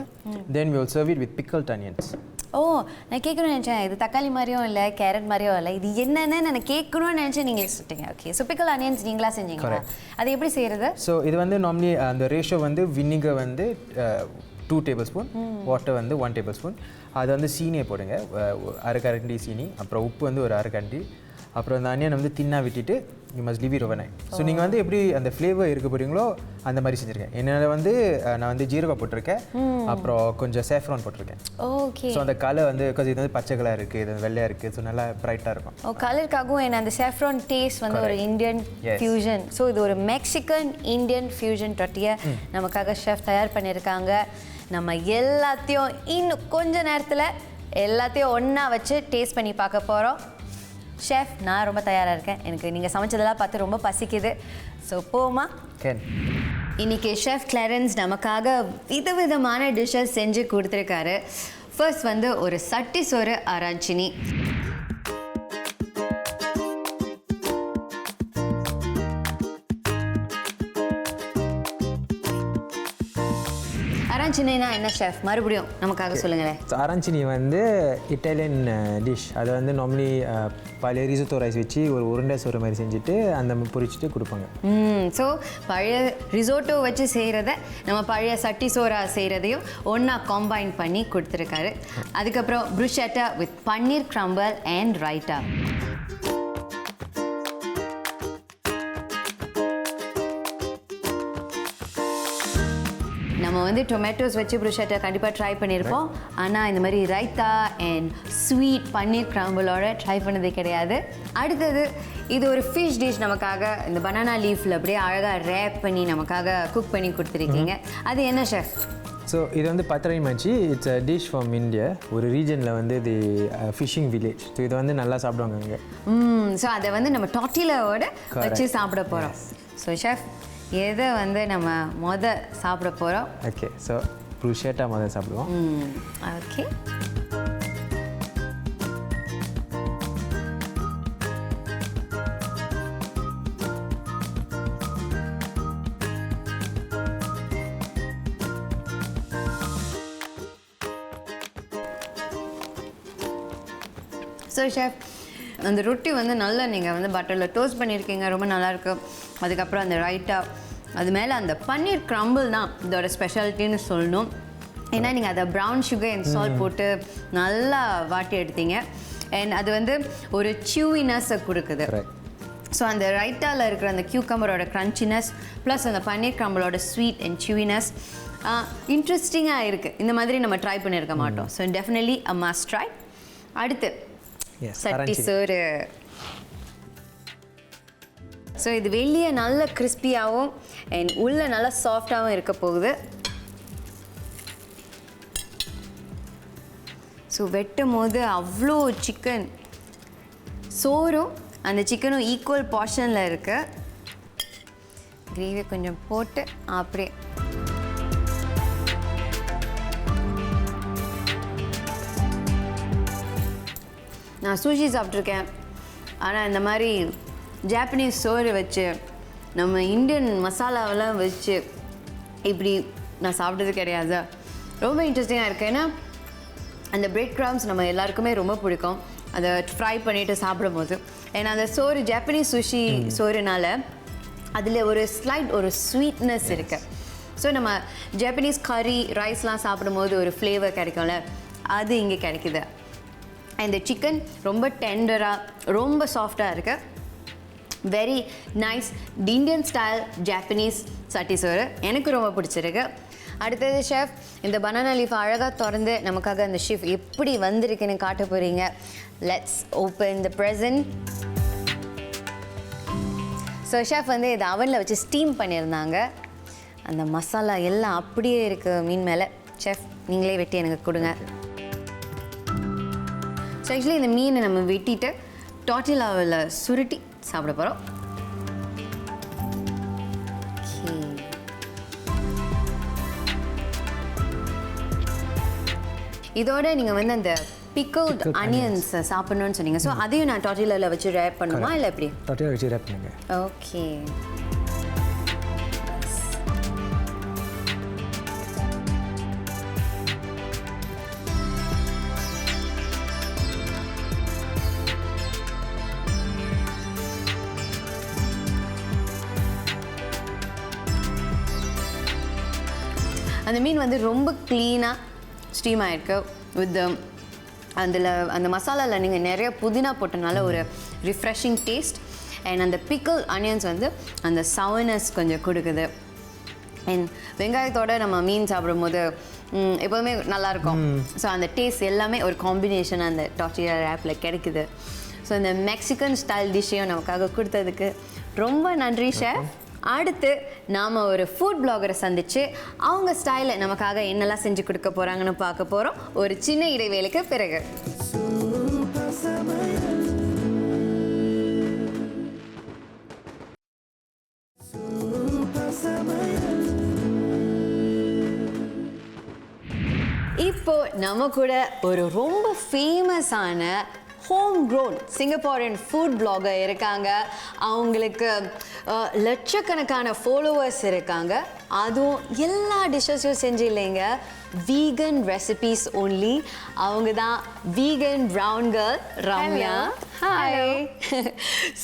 then we will serve it with pickled onions. ஓ, நான் கேட்கணும்னு நினச்சேன், இது தக்காளி மாதிரியும் இல்லை கேரட் மாதிரியும் இல்லை, இது என்னென்னு நான் கேட்கணும்னு நினச்சேன், நீங்களே சொல்லிட்டீங்க. ஓகே, ஸோ பிக்கல் ஆனியன்ஸ் நீங்களா செஞ்சீங்களா? அது எப்படி செய்கிறது? ஸோ இது வந்து நார்மலி அந்த ரேஷியோ வந்து வினிகர் வந்து 2 டேபிள்ஸ்பூன், வாட்டர் வந்து 1 டேபிள்ஸ்பூன். அது வந்து சீனியை போடுங்க, அரை கரண்டி சீனி, அப்புறம் உப்பு வந்து ஒரு அரை கரண்டி, அப்புறம் அந்த அனியன் வந்து தின்னாக விட்டுட்டு you must leave it over night. So நீங்கள் வந்து எப்படி அந்த ஃப்ளேவர் இருக்க போகிறீங்களோ அந்த மாதிரி செஞ்சுருக்கேன். என்னால் வந்து நான் வந்து ஜீரகம் போட்டிருக்கேன், அப்புறம் கொஞ்சம் சேஃப்ரான் போட்டிருக்கேன். ஓகே. ஸோ அந்த கலர் வந்து பிகாஸ் இது வந்து பச்சை கலர் இருக்குது, இது வெள்ளையாக இருக்குது, ஸோ நல்லா ப்ரைட்டாக இருக்கும். ஓ, கலருக்காகவும் என்ன அந்த சேஃப்ரான் டேஸ்ட் வந்து ஒரு இந்தியன் ஃபியூஷன். ஸோ இது ஒரு மெக்சிகன் இந்தியன் ஃபியூஷன் டொட்டியை நமக்காக ஷெஃப் தயார் பண்ணியிருக்காங்க. நம்ம எல்லாத்தையும் இன்னும் கொஞ்ச நேரத்தில் எல்லாத்தையும் ஒன்றா வச்சு டேஸ்ட் பண்ணி பார்க்க போகிறோம். ஷெஃப், நான் ரொம்ப தயாராக இருக்கேன். எனக்கு நீங்கள் சமைச்சதெல்லாம் பார்த்து ரொம்ப பசிக்குது. ஸோ போமா? இன்னைக்கு ஷெஃப் கிளாரன்ஸ் நமக்காக விதவிதமான டிஷ்ஷஸ் செஞ்சு கொடுத்துருக்காரு. ஃபர்ஸ்ட் வந்து ஒரு சட்டி சோறு ஆராய்ச்சினி, அரஞ்சினினா என்ன ஷெஃப் மறுபடியும் நமக்காக சொல்லுங்களேன். அரஞ்சினி வந்து இட்டாலியன் டிஷ். அதை வந்து நார்மலி பழைய ரிசோட்டோ ரைஸ் வச்சு ஒரு உருண்டை சோறு மாதிரி செஞ்சுட்டு அந்த பொரிச்சிட்டு கொடுப்பாங்க. ஸோ பழைய ரிசோட்டோ வச்சு செய்கிறத நம்ம பழைய சட்டி சோறா செய்கிறதையும் ஒன்றா காம்பைன் பண்ணி கொடுத்துருக்காரு. அதுக்கப்புறம் ப்ரூஷெட்டா வித் பன்னீர் கிரம்பிள் அண்ட் ரைட்டா. நம்ம வந்து டொமேட்டோஸ் வச்சு ப்ரூஷெட்டை கண்டிப்பாக ட்ரை பண்ணியிருப்போம். ஆனால் இந்த மாதிரி ரைத்தா அண்ட் ஸ்வீட் பன்னீர் கிராம்பிளோட ட்ரை பண்ணதே கிடையாது. அடுத்தது இது ஒரு ஃபிஷ் டிஷ் நமக்காக இந்த பனானா லீஃபில் அப்படியே அழகாக ரேப் பண்ணி நமக்காக குக் பண்ணி கொடுத்துருக்கீங்க. அது என்ன ஷெஃப்? ஸோ இது வந்து பத்திரை மச்சி. It's a dish from India. ஒரு ரீஜனில் வந்து தி ஃபிஷிங் வில்லேஜ். ஸோ இதை வந்து நல்லா சாப்பிடுவாங்க அங்கே. ஸோ அதை வந்து நம்ம டாட்டிலாவோட வச்சு சாப்பிட போகிறோம். ஸோ ஷெஃப் எதை வந்து நம்ம சாப்பிட போகிறோம்? ஓகே, ஸோ ப்ரூஷெட்டா சாப்பிடுவோம். ஓகே. ஸோ ஷெஃப் அந்த ரொட்டி வந்து நல்லா நீங்கள் வந்து பட்டரில் டோஸ்ட் பண்ணியிருக்கீங்க, ரொம்ப நல்லாயிருக்கு. அதுக்கப்புறம் அந்த ரைட்டா அது மேலே அந்த பன்னீர் கிரம்பிள் தான் இதோட ஸ்பெஷாலிட்டின்னு சொல்லணும். ஏன்னா நீங்கள் அதை ப்ரௌன் சுகர் அண்ட் சால்ட் போட்டு நல்லா வாட்டி எடுத்தீங்க. அண்ட் அது வந்து ஒரு சியூவினஸை கொடுக்குது. ஸோ அந்த ரைட்டாவில் இருக்கிற அந்த கியூக்கம்பரோட க்ரன்ச்சினஸ் ப்ளஸ் அந்த பன்னீர் கிரம்பிளோட ஸ்வீட் அண்ட் சியூவினஸ் இன்ட்ரெஸ்டிங்காக இருக்குது. இந்த மாதிரி நம்ம ட்ரை பண்ணியிருக்க மாட்டோம். So definitely a must try. அடுத்து சட்டி சோறு. ஸோ இது வெளியே நல்ல கிறிஸ்பியாகவும் அண்ட் உள்ளே நல்லா சாஃப்டாகவும் இருக்க போகுது. ஸோ வெட்டும் போது அவ்வளோ சிக்கன், சோறும் அந்த சிக்கனும் ஈக்குவல் போர்ஷனில் இருக்கு. கிரேவி கொஞ்சம் போட்டு அப்படியே நான் சூஷி சாப்பிட்ருக்கேன். ஆனால் இந்த மாதிரி ஜாப்பனீஸ் சோறு வச்சு நம்ம இந்தியன் மசாலாவெல்லாம் வச்சு இப்படி நான் சாப்பிட்டது கிடையாது. ரொம்ப இன்ட்ரெஸ்டிங்காக இருக்குது. ஏன்னா அந்த பிரெட் கிராம்ஸ் நம்ம எல்லாருக்குமே ரொம்ப பிடிக்கும், அதை ஃப்ரை பண்ணிவிட்டு சாப்பிடும் போது. ஏன்னா அந்த சோறு ஜாப்பனீஸ் சுஷி சோறுனால அதில் ஒரு ஸ்லைட் ஒரு ஸ்வீட்னஸ் இருக்குது. ஸோ நம்ம ஜாப்பனீஸ் கறி ரைஸ்லாம் சாப்பிடும்போது ஒரு ஃப்ளேவர் கிடைக்கும்ல, அது இங்கே கிடைக்குது. இந்த சிக்கன் ரொம்ப டெண்டராக ரொம்ப சாஃப்டாக இருக்குது. Very nice Indian style Japanese சட்டி சோறு எனக்கு ரொம்ப பிடிச்சிருக்கு. அடுத்தது ஷெஃப் இந்த பனானா லீஃப் அழகாக திறந்து நமக்காக அந்த ஷெஃப் எப்படி வந்திருக்குன்னு காட்ட போகிறீங்க. Let's open the present. So chef வந்து இதை அவனில் வச்சு ஸ்டீம் பண்ணியிருந்தாங்க. அந்த மசாலா எல்லாம் அப்படியே இருக்குது மீன் மேலே. ஷெஃப் நீங்களே வெட்டி எனக்கு கொடுங்க. ஸோ ஆக்சுவலி இந்த மீனை நம்ம வெட்டிட்டு டாட்டிலாவில் சுருட்டி சாப்பிட போகிறோம். இதோட நீங்கள் வந்து அந்த பிக்கல்ட் அனியன்ஸ் சாப்பிடணும்னு சொன்னீங்க. ஸோ அதையும் நான் டாட்டிலாவில் வச்சு ரேப் பண்ணுமா இல்லை எப்படி? டாட்டிலா வச்சு ரேப் பண்ணுங்க. ஓகே. அந்த மீன் வந்து ரொம்ப க்ளீனாக ஸ்டீம் ஆகிருக்கு. வித் அந்த மசாலாவில் நீங்கள் நிறைய புதினா போட்டனால ஒரு ரிஃப்ரெஷிங் டேஸ்ட். அண்ட் அந்த பிக்கிள் அனியன்ஸ் வந்து அந்த சவர்னஸ் கொஞ்சம் கொடுக்குது. அண்ட் வெங்காயத்தோடு நம்ம மீன் சாப்பிடும்போது எப்போதுமே நல்லாயிருக்கும். ஸோ அந்த டேஸ்ட் எல்லாமே ஒரு காம்பினேஷன் அந்த டார்ட்டிலா ரேப்பில் கிடைக்குது. ஸோ இந்த மெக்சிகன் ஸ்டைல் டிஷ்ஷையும் நமக்காக கொடுத்ததுக்கு ரொம்ப நன்றி ஷெஃப். அடுத்து நாம் ஒரு ஃபுட் பிளாகரை சந்தித்து அவங்க ஸ்டைலில் நமக்காக என்னெல்லாம் செஞ்சு கொடுக்க போகிறாங்கன்னு பார்க்க போகிறோம் ஒரு சின்ன இடைவேளைக்கு பிறகு. இப்போ நம்ம கூட ஒரு ரொம்ப ஃபேமஸான home grown Singaporean food blogger இருக்காங்க. அவங்களுக்கு லட்சக்கணக்கான ஃபாலோவர்ஸ் இருக்காங்க. அதுவும் எல்லா டிஷ்ஷஸையும் செஞ்சு இல்லைங்க, வீகன் ரெசிபீஸ் ஒன்லி. அவங்க தான் vegan brown girl Ramya. Hi.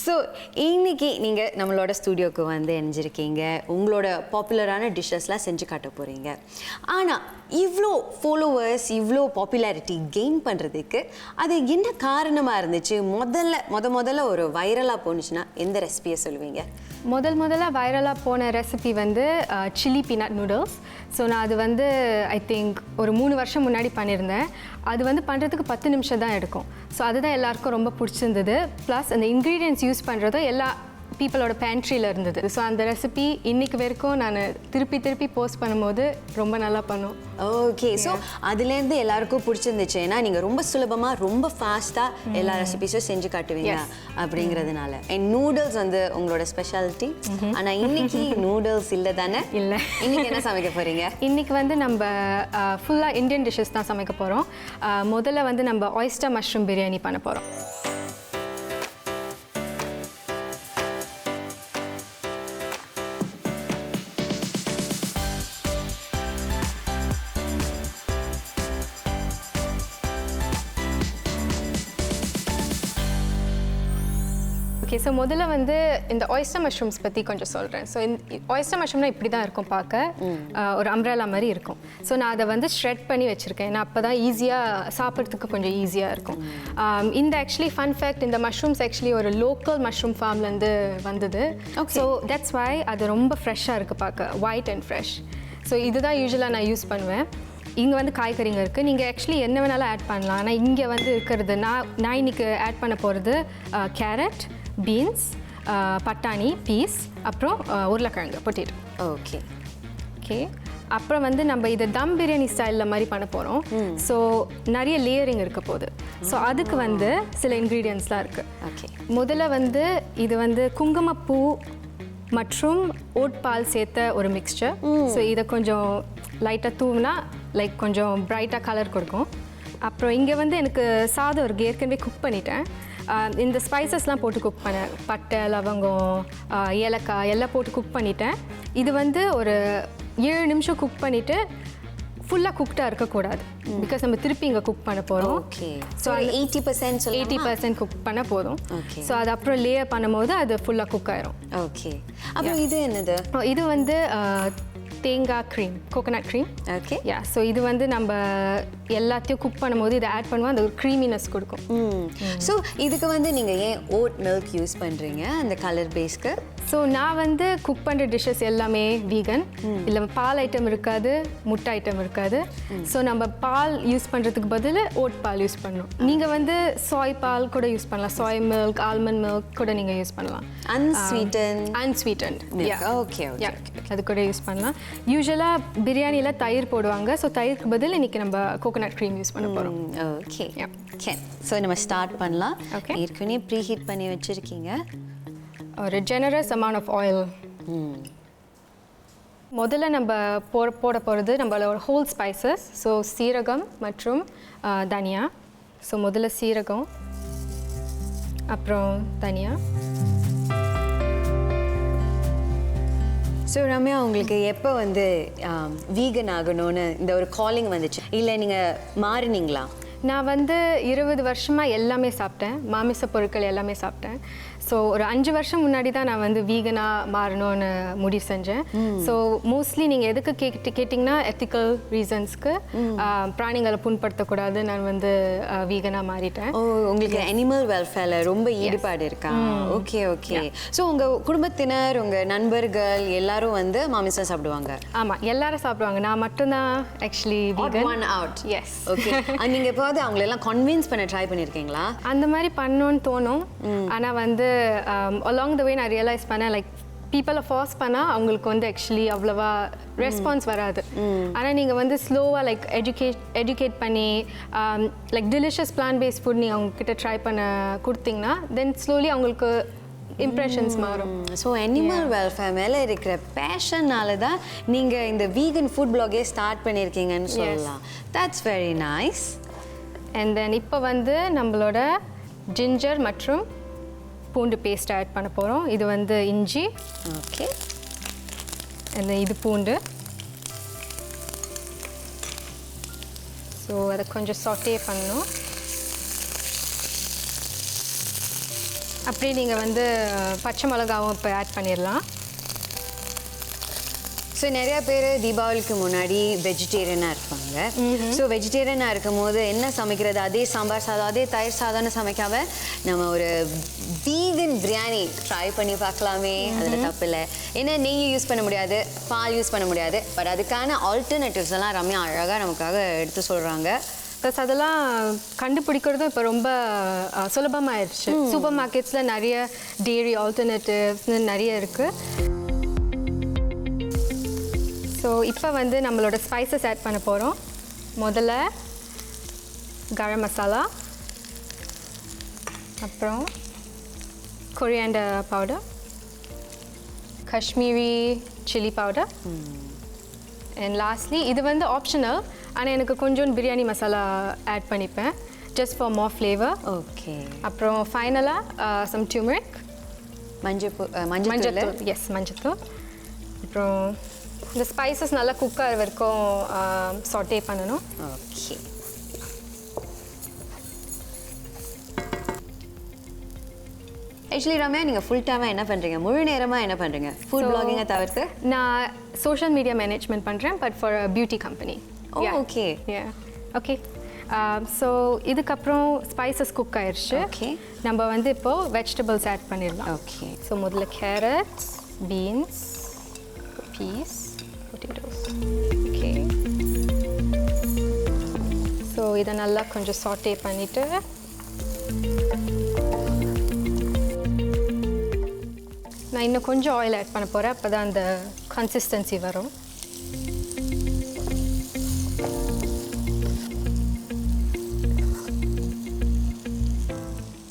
So இன்னைக்கு நீங்கள் நம்மளோட ஸ்டூடியோவுக்கு வந்து இணைஞ்சிருக்கீங்க. உங்களோட பாப்புலரான டிஷ்ஷஸ்லாம் செஞ்சு காட்ட போகிறீங்க. ஆனால் இவ்வளோ ஃபாலோவர்ஸ், இவ்வளோ பாப்புலாரிட்டி கெயின் பண்ணுறதுக்கு அது என்ன காரணமாக இருந்துச்சு? முதல்ல ஒரு வைரலாக போணுச்சுன்னா எந்த ரெசிபியை சொல்லுவீங்க? முதல்ல வைரலாக போன ரெசிபி வந்து சில்லி பீனட் நூடுல்ஸ். ஸோ நான் அது வந்து ஐ திங்க் ஒரு 3 வருஷம் முன்னாடி பண்ணியிருந்தேன். அது வந்து பண்ணுறதுக்கு 10 நிமிஷம் தான் எடுக்கும். ஸோ அதுதான் எல்லாருக்கும் ரொம்ப பிடிச்சிருந்தது. ப்ளஸ் அந்த இன்க்ரீடியன்ட்ஸ் யூஸ் பண்ணுறதும் எல்லா பீப்புளோட பேண்ட்ரியில் இருந்தது. ஸோ அந்த ரெசிபி இன்னைக்கு வரைக்கும் நான் திருப்பி போஸ்ட் பண்ணும்போது ரொம்ப நல்லா பண்ணும். ஓகே. ஸோ அதுலேருந்து எல்லாருக்கும் பிடிச்சிருந்துச்சு. ஏன்னா நீங்கள் ரொம்ப சுலபமாக ரொம்ப ஃபாஸ்ட்டாக எல்லா ரெசிபிஸும் செஞ்சு காட்டுவீங்க அப்படிங்கிறதுனால. அண்ட் நூடுல்ஸ் வந்து உங்களோட ஸ்பெஷாலிட்டி. ஆனால் இன்னைக்கு நூடுல்ஸ் இல்லை தானே? இல்லை. இன்னைக்கு என்ன சமைக்க போகிறீங்க? இன்னைக்கு வந்து நம்ம ஃபுல்லாக இந்தியன் டிஷ்ஷஸ் தான் சமைக்க போகிறோம். முதல்ல வந்து நம்ம ஆயிஸ்டர் மஷ்ரூம் பிரியாணி பண்ண போகிறோம். ஓகே. ஸோ முதல்ல வந்து இந்த ஆயிஸ்டர் மஷ்ரூம்ஸ் பற்றி கொஞ்சம் சொல்கிறேன். ஸோ ஆயிஸ்டர் மஷ்ரூம்னா இப்படி தான் இருக்கும் பார்க்க, ஒரு அம்ப்ரெல்லா மாதிரி இருக்கும். ஸோ நான் அதை வந்து ஷ்ரெட் பண்ணி வச்சுருக்கேன். ஏன்னா அப்போ தான் ஈஸியாக சாப்பிட்றதுக்கு கொஞ்சம் ஈஸியாக இருக்கும். இந்த ஆக்சுவலி ஃபன் ஃபேக்ட், இந்த மஷ்ரூம்ஸ் ஆக்சுவலி ஒரு லோக்கல் மஷ்ரூம் ஃபார்ம்லேருந்து வந்தது. ஸோ தட்ஸ் வை அது ரொம்ப ஃப்ரெஷ்ஷாக இருக்குது பார்க்க, ஒயிட் அண்ட் ஃப்ரெஷ். ஸோ இதுதான் யூஸ்வலாக நான் யூஸ் பண்ணுவேன். இங்கே வந்து காய்கறிங்க இருக்குது, நீங்கள் ஆக்சுவலி என்ன வேணாலும் ஆட் பண்ணலாம். ஆனால் இங்கே வந்து இருக்கிறது நான் இன்னைக்கு ஆட் பண்ண போகிறது கேரட், பீன்ஸ், பட்டாணி, பீஸ், அப்புறம் உருளைக்கிழங்கு, பொட்டேட்டோ. ஓகே. அப்புறம் வந்து நம்ம இதை தம் பிரியாணி ஸ்டைலில் மாதிரி பண்ண போகிறோம். ஸோ நிறைய லேயரிங் இருக்க போகுது. ஸோ அதுக்கு வந்து சில இன்க்ரீடியன்ஸ்லாம் இருக்குது. முதல்ல வந்து இது வந்து குங்குமப்பூ மற்றும் ஓட்பால் சேர்த்த ஒரு மிக்ஸ்சர். ஸோ இதை கொஞ்சம் லைட்டாக தூவினா லைக் கொஞ்சம் பிரைட்டாக கலர் கொடுக்கும். அப்புறம் இங்கே வந்து எனக்கு சாதம் இருக்குது, ஏற்கனவே குக் பண்ணிட்டேன். இந்த ஸ்பைசஸ்லாம் போட்டு குக் பண்ணேன். பட்டை, லவங்கம், ஏலக்காய் எல்லாம் போட்டு குக் பண்ணிட்டேன். இது வந்து ஒரு 7 நிமிஷம் குக் பண்ணிவிட்டு ஃபுல்லாக குக்டாக இருக்கக்கூடாது. பிகாஸ் நம்ம திருப்பி இங்கே குக் பண்ண போகிறோம். ஸோ 80% குக் பண்ண போதும். ஸோ அது அப்புறம் லேயர் பண்ணும்போது அது ஃபுல்லாக குக் ஆயிரும். ஓகே. அப்புறம் இது என்னது? இது வந்து தேங்காய் cream, coconut cream. Okay. So இது வந்து நம்ம எல்லாத்தையும் குக் பண்ணும்போது இதை ஆட் பண்ணுவோம், அந்த ஒரு க்ரீமினஸ் கொடுக்கும். ஸோ இதுக்கு வந்து நீங்கள் ஏன் ஓட் மில்க் யூஸ் பண்ணுறீங்க அந்த கலர் பேஸ்க்கு? ஸோ நான் வந்து குக் பண்ணுற டிஷ்ஷஸ் எல்லாமே வீகன். இல்லை பால் ஐட்டம் இருக்காது, முட்டை ஐட்டம் இருக்காது. ஸோ நம்ம பால் யூஸ் பண்ணுறதுக்கு பதில் ஓட் பால் யூஸ் பண்ணணும். நீங்கள் வந்து சாய் பால் கூட யூஸ் பண்ணலாம், சாய் மில்க், ஆல்மண்ட் மில்க் கூட நீங்கள் யூஸ் பண்ணலாம். அன்ஸ்வீட்டன்ட். ஓகே. அது கூட யூஸ் பண்ணலாம். யூஸ்வலாக பிரியாணியில் தயிர் போடுவாங்க. ஸோ தயிருக்கு பதில் இன்றைக்கி நம்ம கோகோனட் க்ரீம் யூஸ் பண்ண போகிறோம். ஓகே. ஸோ நம்ம ஸ்டார்ட் பண்ணலாம். ஏற்கனவே ப்ரீ ஹீட் பண்ணி வச்சுருக்கீங்க. ஒரு ஜெனரஸ் அமௌண்ட் ஆஃப் ஆயில். முதல்ல நம்ம போட போகிறது நம்மளோட ஹோல் ஸ்பைசஸ். ஸோ சீரகம் மற்றும் தனியா. ஸோ முதல்ல சீரகம், அப்புறம் தனியா. ஸோ ரம்யா, உங்களுக்கு எப்போ வந்து வீகன் ஆகணும்னு இந்த ஒரு காலிங் வந்துச்சு, இல்லை நீங்கள் மாறினீங்களா? நான் வந்து 20 வருஷமாக எல்லாமே சாப்பிட்டேன், மாமிச பொருட்கள் எல்லாமே சாப்பிட்டேன். ஸோ ஒரு 5 வருஷம் முன்னாடி தான் நான் வந்து வீகனாக மாறணும்னு முடிவு செஞ்சேன். ஸோ மோஸ்ட்லி நீங்கள் எதுக்கு கேட்டிங்கன்னா எத்திக்கல் ரீசன்ஸ்க்கு, பிராணிகளை புண்படுத்தக்கூடாது, நான் வந்து வீகனாக மாறிட்டேன். ஓ, உங்களுக்கு அனிமல் வெல்ஃபேரில் ரொம்ப ஈடுபாடு இருக்கா? ஓகே. ஸோ உங்கள் குடும்பத்தினர், உங்கள் நண்பர்கள் எல்லாரும் வந்து மாமிசம் சாப்பிடுவாங்க? ஆமாம், எல்லாரும் சாப்பிடுவாங்க. நான் மட்டும்தான் actually vegan. One out. Yes. Okay. நீங்கள் எப்போது அவங்களெல்லாம் கன்வின்ஸ் பண்ண ட்ரை பண்ணியிருக்கீங்களா? அந்த மாதிரி பண்ணணும்னு தோணும். ஆனால் வந்து along the way நான் ரியலைஸ் பண்ணேன், லைக் பீப்புளை ஃபோர்ஸ் பண்ணால் அவங்களுக்கு வந்து ஆக்சுவலி அவ்வளோவா ரெஸ்பான்ஸ் வராது. ஆனால் நீங்கள் வந்து ஸ்லோவாக லைக் எஜுகேட் பண்ணி like delicious plan paste food நீங்கள் அவங்கக்கிட்ட ட்ரை பண்ண கொடுத்தீங்கன்னா தென் ஸ்லோலி அவங்களுக்கு இம்ப்ரெஷன்ஸ் மாறும். ஸோ அனிமல் வெல்ஃபேர் மேலே இருக்கிற பேஷன்னால தான் நீங்கள் இந்த வீகன் ஃபுட் பிளாகே ஸ்டார்ட் பண்ணியிருக்கீங்கன்னு சொல்லலாம். That's very nice. And then இப்போ வந்து நம்மளோட ஜிஞ்சர் மற்றும் பூண்டு பேஸ்ட் ஆட் பண்ண போகிறோம். இது வந்து இஞ்சி. ஓகே. இது பூண்டு. ஸோ அதை கொஞ்சம் சாட்டே பண்ணணும். அப்படியே நீங்கள் வந்து பச்சை மிளகாவும் இப்போ ஆட் பண்ணிடலாம். ஸோ நிறையா பேர் தீபாவளிக்கு முன்னாடி வெஜிடேரியனாக இருப்பாங்க. ஸோ வெஜிடேரியனாக இருக்கும் போது என்ன சமைக்கிறது, அதே சாம்பார் சாதம் அதே தயிர் சாதம்னு சமைக்காம நம்ம ஒரு வீகன் பிரியாணி ட்ரை பண்ணி பார்க்கலாமே, அதில் தப்பு இல்லை. ஏன்னா நெய் யூஸ் பண்ண முடியாது, பால் யூஸ் பண்ண முடியாது, பட் அதுக்கான ஆல்டர்னேட்டிவ்ஸ் எல்லாம் ரம்யா அழகாக நமக்காக எடுத்து சொல்கிறாங்க. ப்ளஸ் அதெல்லாம் கண்டுபிடிக்கிறதும் இப்போ ரொம்ப சுலபமாகிடுச்சு. சூப்பர் மார்க்கெட்ஸில் நிறைய டெய்ரி ஆல்டர்னேட்டிவ்ஸ்னு நிறைய இருக்குது. ஸோ இப்போ வந்து நம்மளோட ஸ்பைசஸ் ஆட் பண்ண போகிறோம். முதல்ல கரம் மசாலா, அப்புறம் coriander powder, Kashmiri chilli powder, and lastly இது வந்து ஆப்ஷனல், ஆனால் எனக்கு கொஞ்சம் பிரியாணி மசாலா ஆட் பண்ணிப்பேன் just for more flavour. Okay. அப்புறம் ஃபைனலாக சம் டியூமரிக், மஞ்சள். எஸ் மஞ்சத்தூள். அப்புறம் இந்த ஸ்பைசஸ் நல்லா குக் ஆகிற வரைக்கும் சாட்டே பண்ணணும். ஓகே. ஆக்சுவலி ரம்யா, நீங்கள் ஃபுல் டைமாக என்ன பண்ணுறீங்க, முழு நேரமாக என்ன பண்ணுறீங்க ஃபுட் பிளாகிங்கை தவிர்த்து? நான் சோஷியல் மீடியா மேனேஜ்மெண்ட் பண்ணுறேன், but for beauty company. Okay. Okay. So இதுக்கப்புறம் ஸ்பைசஸ் குக் ஆயிடுச்சு. ஓகே. நம்ம வந்து இப்போது வெஜிடபிள்ஸ் ஆட் பண்ணிடலாம். ஓகே. ஸோ முதல்ல carrots, beans, peas, potatoes. Okay. So இதை நல்லா கொஞ்சம் சாட்டே பண்ணிவிட்டு நான் இன்னும் கொஞ்சம் ஆயில் ஆட் பண்ண போகிறேன். அப்போ தான் அந்த கன்சிஸ்டன்சி வரும்.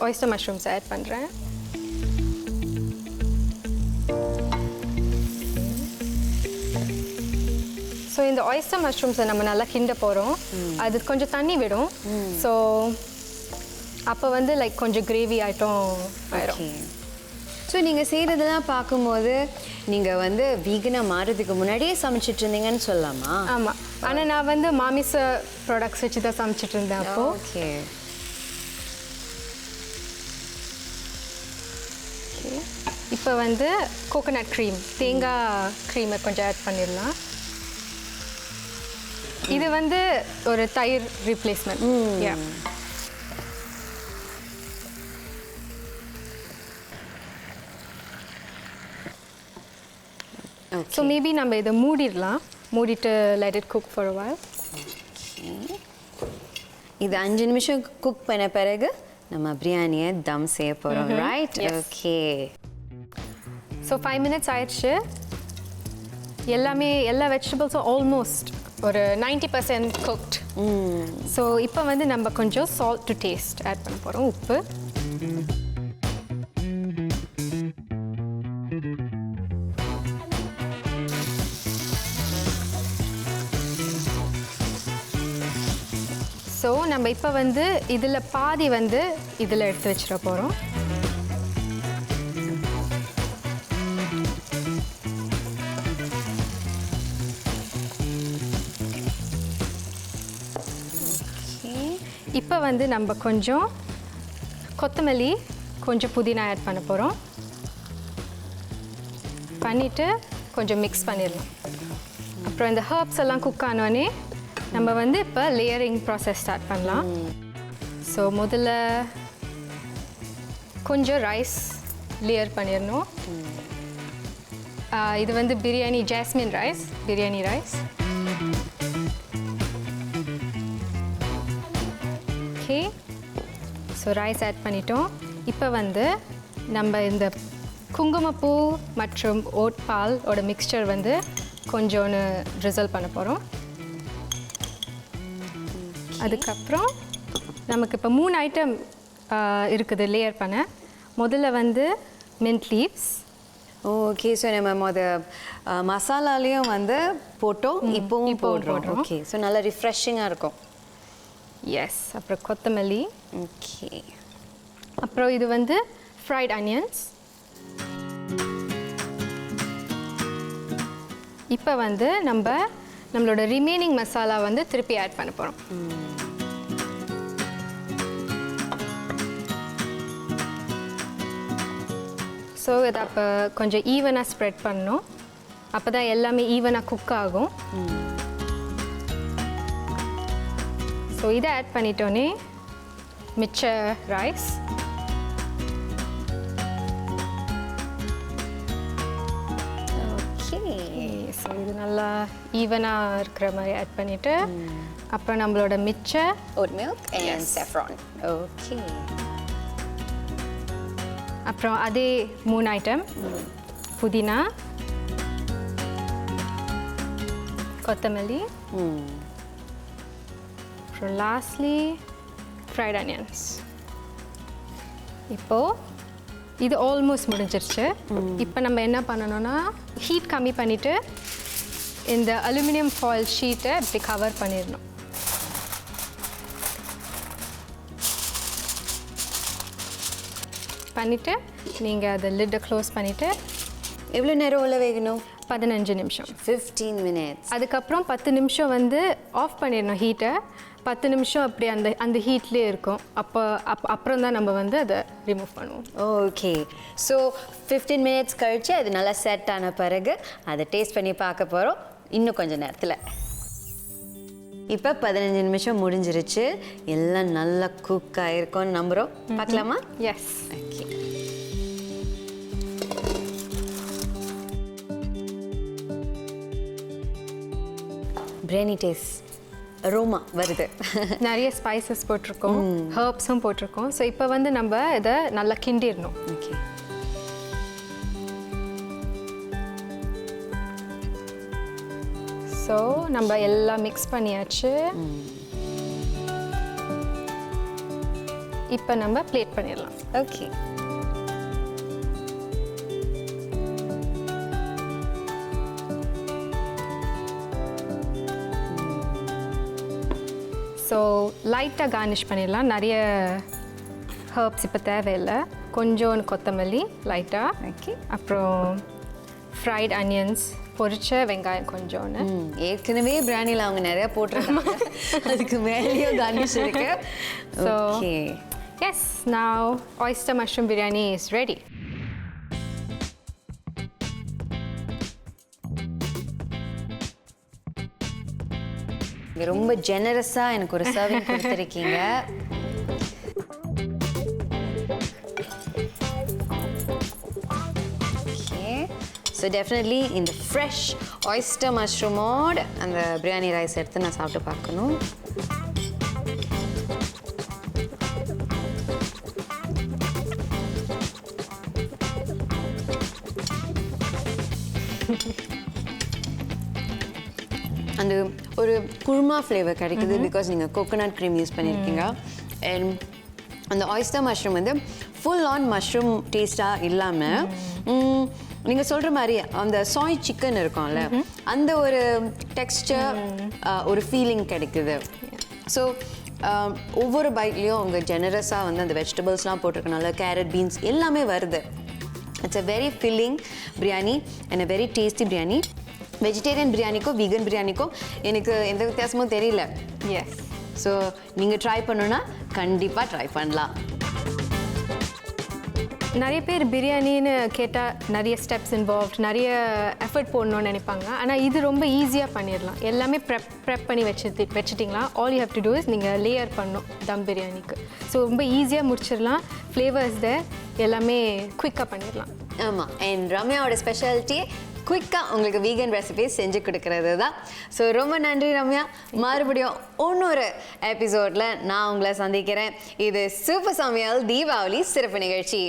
oyster mushrooms ஆட் பண்ணுறேன். ஸோ இந்த oyster mushrooms நம்ம நல்லா கிண்ட போகிறோம். அது கொஞ்சம் தண்ணி விடும். ஸோ அப்போ வந்து லைக் கொஞ்சம் கிரேவி ஐட்டம் ஆயிடும். ஸோ நீங்கள் செய்கிறதெல்லாம் பார்க்கும்போது நீங்கள் வந்து வீகனாக மாறதுக்கு முன்னாடியே சமைச்சிட்டு இருந்தீங்கன்னு சொல்லலாமா? ஆமாம். ஆனால் நான் வந்து மாமிச ப்ராடக்ட்ஸ் வச்சு தான் சமைச்சிட்டு இருந்தேன் அப்போது. ஓகே. இப்போ வந்து கோகோனட் க்ரீம், தேங்காய் க்ரீமை கொஞ்சம் ஆட் பண்ணிடலாம். இது வந்து ஒரு தயிர் ரீப்ளேஸ்மெண்ட். ஸோ மேபி நம்ம இதை மூடிடலாம். மூடிட்டு let it cook for a while. இது 5 நிமிஷம் குக் பண்ண பிறகு நம்ம பிரியாணியை தம் செய்ய போகிறோம், ரைட்? ஓகே. ஸோ 5 minutes ஆயிடுச்சு. எல்லா வெஜிடபிள்ஸும் ஆல்மோஸ்ட் ஒரு 90% குக்ட். ஸோ இப்போ வந்து நம்ம கொஞ்சம் சால்ட் டு டேஸ்ட் ஆட் பண்ண போகிறோம். உப்பு, ஸோ நம்ம இப்போ வந்து இதில் பாதி வந்து இதில் எடுத்து வச்சிட போகிறோம். இப்போ வந்து நம்ம கொஞ்சம் கொத்தமல்லி, கொஞ்சம் புதினா ஆட் பண்ண போகிறோம். பண்ணிவிட்டு கொஞ்சம் மிக்ஸ் பண்ணிடலாம். அப்புறம் இந்த ஹர்ப்ஸ் எல்லாம் குக் ஆனோடனே நம்ம வந்து இப்போ லேயரிங் ப்ராசஸ் ஸ்டார்ட் பண்ணலாம். ஸோ முதல்ல கொஞ்சம் ரைஸ் லேயர் பண்ணிடணும். இது வந்து biryani jasmine rice, biryani rice. Okay. So rice add பண்ணிட்டோம். இப்போ வந்து நம்ம இந்த குங்குமப்பூ மற்றும் ஓட் பாலோட மிக்சர் வந்து கொஞ்சோன்னு ட்ரிசல் பண்ண போகிறோம். அதுக்கப்புறம் நமக்கு இப்போ 3 ஐட்டம் இருக்குது லேயர் பண்ண. முதல்ல வந்து மின்ட் லீவ்ஸ். ஓகே. ஸோ நம்ம மசாலாலையும் வந்து போட்டோம், இப்போவும் போடுறோம். ஓகே. ஸோ நல்லா ரிஃப்ரெஷிங்காக இருக்கும். எஸ். அப்புறம் கொத்தமல்லி. ஓகே. அப்புறம் இது வந்து ஃப்ரைட் அனியன்ஸ். இப்போ வந்து நம்மளோட ரிமைனிங் மசாலா வந்து திருப்பி ஆட் பண்ண போகிறோம். ஸோ இதை அப்போ கொஞ்சம் ஈவனாக ஸ்ப்ரெட் பண்ணணும். அப்போ தான் எல்லாமே ஈவனாக குக் ஆகும். ஸோ இதை ஆட் பண்ணிட்டோன்னே மிச்ச ரைஸ் ஸோ இது நல்லா ஈவனாக இருக்கிற மாதிரி ஆட் பண்ணிவிட்டு அப்புறம் நம்மளோட மிச்ச oat milk and saffron. Okay. அப்புறம் அதே 3 ஐட்டம், புதினா, கொத்தமல்லி, அப்புறம் லாஸ்ட்லி ஃப்ரைட் ஆனியன்ஸ். இப்போது இது ஆல்மோஸ்ட் முடிஞ்சிருச்சு. இப்போ நம்ம என்ன பண்ணணும்னா ஹீட் கம்மி பண்ணிவிட்டு இந்த அலுமினியம் ஃபாயில் ஷீட்டை இப்படி கவர் பண்ணிடணும். பண்ணிவிட்டு நீங்கள் அதை லிட்டை க்ளோஸ் பண்ணிவிட்டு எவ்வளோ நேரம் உள்ள வேகணும்? 15 நிமிஷம். 15 minutes. அதுக்கப்புறம் 10 நிமிஷம் வந்து ஆஃப் பண்ணிடணும் ஹீட்டை. 10 நிமிஷம் அப்படி அந்த ஹீட்லேயே இருக்கும். அப்புறம் தான் நம்ம வந்து அதை ரிமூவ் பண்ணுவோம். ஓகே. ஸோ 15 minutes கழிச்சு அது நல்லா செட் ஆன பிறகு அதை டேஸ்ட் பண்ணி பார்க்க போகிறோம் இன்னும் கொஞ்சம் நேரத்தில். இப்போ 15 நிமிஷம் முடிஞ்சிருச்சு. எல்லாம் நல்லா குக் ஆகிருக்கோன்னு நம்புகிறோம். பார்க்கலாமா? Yes. Okay. Biryani taste aroma வருது. நிறைய ஸ்பைசஸ் போட்டிருக்கோம், ஹர்ப்ஸும் போட்டிருக்கோம். ஸோ இப்போ வந்து நம்ம இதை நல்லா கிண்டிடணும். ஓகே. ஸோ நம்ம எல்லாம் மிக்ஸ் பண்ணியாச்சு. இப்போ நம்ம பிளேட் பண்ணிடலாம். ஓகே. ஸோ லைட்டாக கார்னிஷ் பண்ணிடலாம். நிறைய ஹர்ப்ஸ் இப்போ தேவையில்லை. கொஞ்சோண்டு கொத்தமல்லி லைட்டாக. ஓகே. அப்புறம் ஃப்ரைட் அனியன்ஸ், பொரிச்ச வெங்காயம் கொஞ்சோன்னு. ஏற்கனவே பிரியாணியில் அவங்க நிறையா போட்டிருக்காங்க. அதுக்கு மேலேயும் கார்னிஷ் இருக்கு. So okay. Yes, now oyster mushroom biryani is ready. ரொம்ப ஜெனரஸாக எனக்கு ஒரு சர்விங் கொடுத்துருக்கீங்க. ஓகே. ஸோ டெஃபினெட்லி இந்த ஃப்ரெஷ் ஆயிஸ்டர் மஷ்ரூமோட அந்த பிரியாணி ரைஸ் எடுத்து நான் சாப்பிட்டு பார்க்கணும். அந்த ஒரு குருமா ஃப்ளேவர் கிடைக்குது. பிகாஸ் நீங்கள் கோகோனட் க்ரீம் யூஸ் பண்ணியிருக்கீங்க. அண்ட் அந்த ஆயிஸ்டர் மஷ்ரூம் வந்து ஃபுல் ஆன் மஷ்ரூம் டேஸ்ட்டாக இல்லாமல் நீங்கள் சொல்கிற மாதிரி அந்த சாய் சிக்கன் இருக்கும்ல, அந்த ஒரு டெக்ஸ்டர், ஒரு ஃபீலிங் கிடைக்குது. ஸோ ஒவ்வொரு பைட்லேயும் அவங்க ஜெனரஸாக வந்து அந்த வெஜிடபிள்ஸ்லாம் போட்டிருக்கனால கேரட், பீன்ஸ் எல்லாமே வருது. It's a very filling biryani and a very tasty biryani. Vegetarian பிரியாணிக்கும் வீகன் பிரியாணிக்கும் எனக்கு எந்த வித்தியாசமும் தெரியல. எஸ். ஸோ நீங்கள் ட்ரை பண்ணணுன்னா கண்டிப்பாக ட்ரை பண்ணலாம். நிறைய பேர் பிரியாணின்னு கேட்டால் நிறைய ஸ்டெப்ஸ் இன்வால்வ், நிறைய எஃபர்ட் போடணும்னு நினைப்பாங்க. ஆனால் இது ரொம்ப ஈஸியாக பண்ணிடலாம். எல்லாமே ப்ரெப் பண்ணி வச்சுட்டிங்களா. All you have to do is நீங்கள் லேயர் பண்ணணும் தம் பிரியாணிக்கு. ஸோ ரொம்ப ஈஸியாக முடிச்சிடலாம். ஃப்ளேவர்ஸ் எல்லாமே குயிக்காக பண்ணிடலாம். ஆமாம். அண்ட் ரம்யாவோட ஸ்பெஷாலிட்டி குயிக்காக உங்களுக்கு வீகன் ரெசிபிஸ் செஞ்சு கொடுக்கறது தான். ஸோ ரொம்ப நன்றி ரம்யா. மறுபடியும் இன்னொரு எபிசோடில் நான் உங்களை சந்திக்கிறேன். இது சூப்பர் சமையல் தீபாவளி சிறப்பு நிகழ்ச்சி.